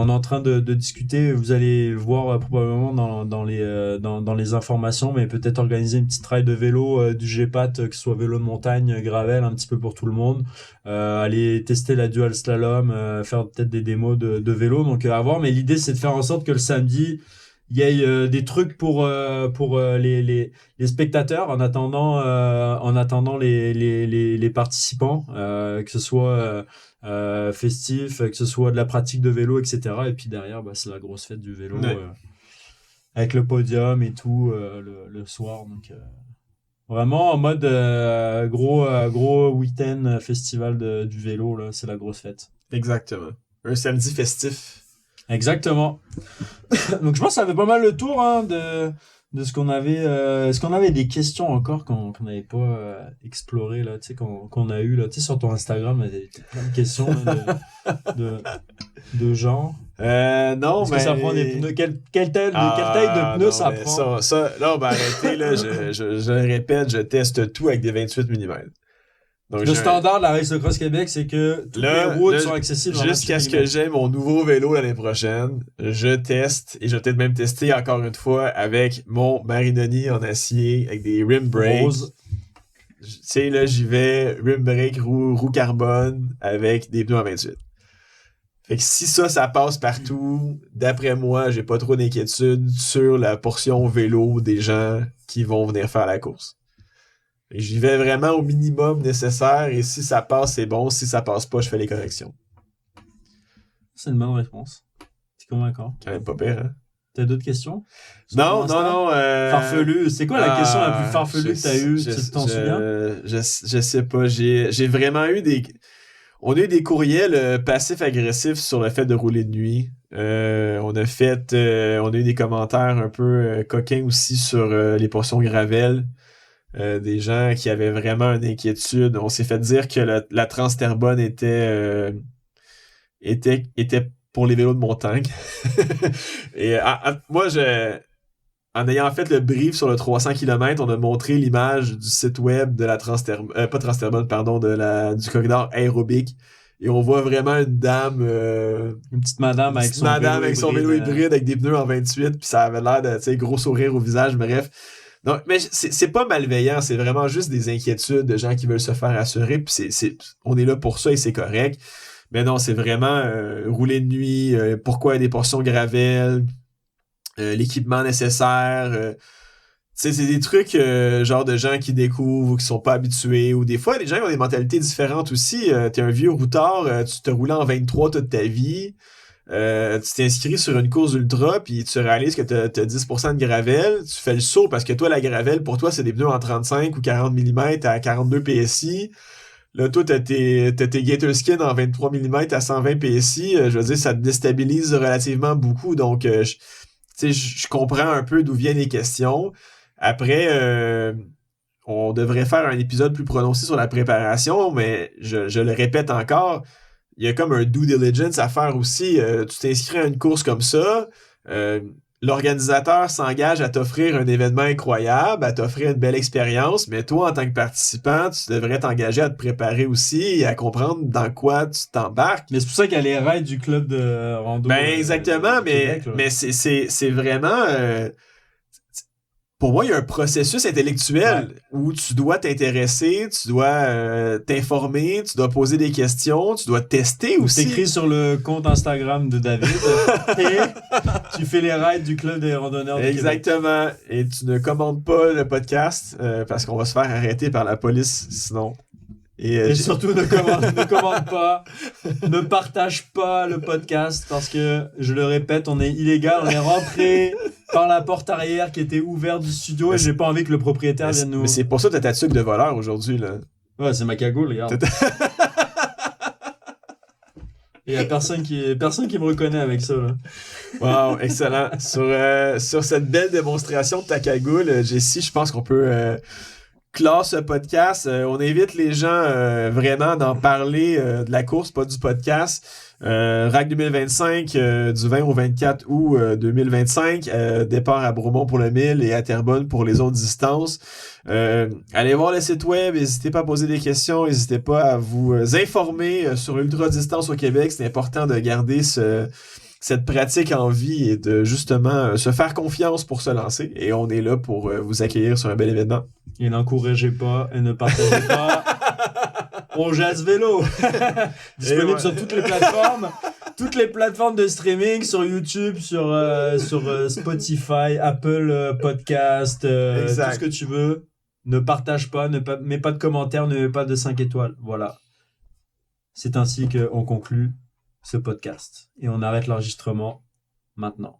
est en train de discuter. Vous allez voir probablement dans les informations, mais peut-être organiser une petite ride de vélo du GPAT, que ce soit vélo de montagne, gravel, un petit peu pour tout le monde. Aller tester la dual slalom, faire peut-être des démos de vélo. Donc à voir. Mais l'idée, c'est de faire en sorte que le samedi, il y a des trucs pour les spectateurs en attendant les participants, que ce soit festif, que ce soit de la pratique de vélo, etc. Et puis derrière, c'est la grosse fête du vélo, avec le podium et tout le soir. Donc vraiment en mode gros week-end festival du vélo, là, c'est la grosse fête. Exactement. Un samedi festif. Exactement. Donc je pense que ça fait pas mal le tour de ce qu'on avait. Est-ce qu'on avait des questions encore qu'on n'avait pas explorées là, tu sais, qu'on a eu là, tu sais, sur ton Instagram, il y avait plein de questions là, de gens. Non, mais... que ça prend des pneus? Quelle taille de pneus ça prend? Ça, là, arrêtez, là, je le répète, je teste tout avec des 28 mm. Donc, le standard de la Race Cross Québec, c'est que toutes les routes sont accessibles. Jusqu'à ce que j'aie mon nouveau vélo l'année prochaine, je teste, et je vais peut-être même tester encore une fois avec mon Marinoni en acier, avec des rim brakes. Rose. Tu sais, là, j'y vais, rim brake, roue carbone, avec des pneus en 28. Fait que si ça passe partout, d'après moi, j'ai pas trop d'inquiétude sur la portion vélo des gens qui vont venir faire la course. Et j'y vais vraiment au minimum nécessaire, et si ça passe, c'est bon. Si ça passe pas, je fais les corrections. C'est une bonne réponse. T'es convaincant. Quand même pas pire, hein? T'as d'autres questions? Non. Farfelu. C'est quoi la question la plus farfelue que t'as eue? Tu t'en souviens? Je sais pas. J'ai vraiment eu on a eu des courriels passifs-agressifs sur le fait de rouler de nuit. On a eu des commentaires un peu coquins aussi sur les portions gravel. des gens qui avaient vraiment une inquiétude. On s'est fait dire que la Transterbonne était pour les vélos de montagne. Et moi, en ayant fait le brief sur le 300 km, on a montré l'image du site web de la pas Transterbonne, pardon, du corridor aérobique. Et on voit vraiment une dame, une petite madame avec son vélo hybride avec des pneus en 28, puis ça avait l'air de, tu sais, gros sourire au visage, bref. Non, mais c'est pas malveillant, c'est vraiment juste des inquiétudes de gens qui veulent se faire assurer, puis on est là pour ça et c'est correct. Mais non, c'est vraiment rouler de nuit, pourquoi il y a des portions gravel, l'équipement nécessaire. Tu sais, c'est des trucs genre de gens qui découvrent ou qui sont pas habitués. Ou des fois, les gens ils ont des mentalités différentes aussi. T'es un vieux routard, tu te roules en 23 toute ta vie. Tu t'inscris sur une course ultra, puis tu réalises que t'as 10% de gravel. Tu fais le saut parce que toi, la gravel, pour toi, c'est des pneus en 35 ou 40 mm à 42 PSI. Là, toi, t'as tes Gator Skin en 23 mm à 120 PSI. Je veux dire, ça te déstabilise relativement beaucoup. Donc, je comprends un peu d'où viennent les questions. Après, on devrait faire un épisode plus prononcé sur la préparation, mais je le répète encore, il y a comme un due diligence à faire aussi. Tu t'inscris à une course comme ça, l'organisateur s'engage à t'offrir un événement incroyable, à t'offrir une belle expérience, mais toi, en tant que participant, tu devrais t'engager à te préparer aussi et à comprendre dans quoi tu t'embarques. Mais c'est pour ça qu'il y a les raids du club de rando. Ben exactement, mais c'est vraiment... pour moi, il y a un processus intellectuel où tu dois t'intéresser, tu dois t'informer, tu dois poser des questions, tu dois tester aussi. Tu t'écris sur le compte Instagram de David et tu fais les rides du club des randonneurs du Québec. Exactement. Et tu ne commandes pas le podcast parce qu'on va se faire arrêter par la police sinon. Et surtout, ne commande pas, ne partage pas le podcast parce que, je le répète, on est illégal, on est rentré par la porte arrière qui était ouverte du studio et j'ai pas envie que le propriétaire vienne nous... Mais c'est pour ça que t'as ta tuque de voleur aujourd'hui, là. Ouais, c'est ma cagoule, regarde. Il y a personne qui me reconnaît avec ça, là. Wow, excellent. Sur cette belle démonstration de ta cagoule, Jessie, je pense qu'on peut... clore ce podcast. On invite les gens vraiment d'en parler de la course, pas du podcast. RAC 2025 du 20 au 24 août 2025. Départ à Bromont pour le 1000 et à Terrebonne pour les autres distances. Allez voir le site web. N'hésitez pas à poser des questions. N'hésitez pas à vous informer sur l'ultra-distance au Québec. C'est important de garder cette pratique en vie et de justement se faire confiance pour se lancer. Et on est là pour vous accueillir sur un bel événement. Et n'encouragez pas et ne partagez pas. On jase vélo. Disponible sur toutes les plateformes de streaming, sur YouTube, sur Spotify, Apple Podcast, tout ce que tu veux. Ne partage pas, mets pas de commentaires, ne mets pas de 5 étoiles. Voilà. C'est ainsi qu'on conclut ce podcast. Et on arrête l'enregistrement maintenant.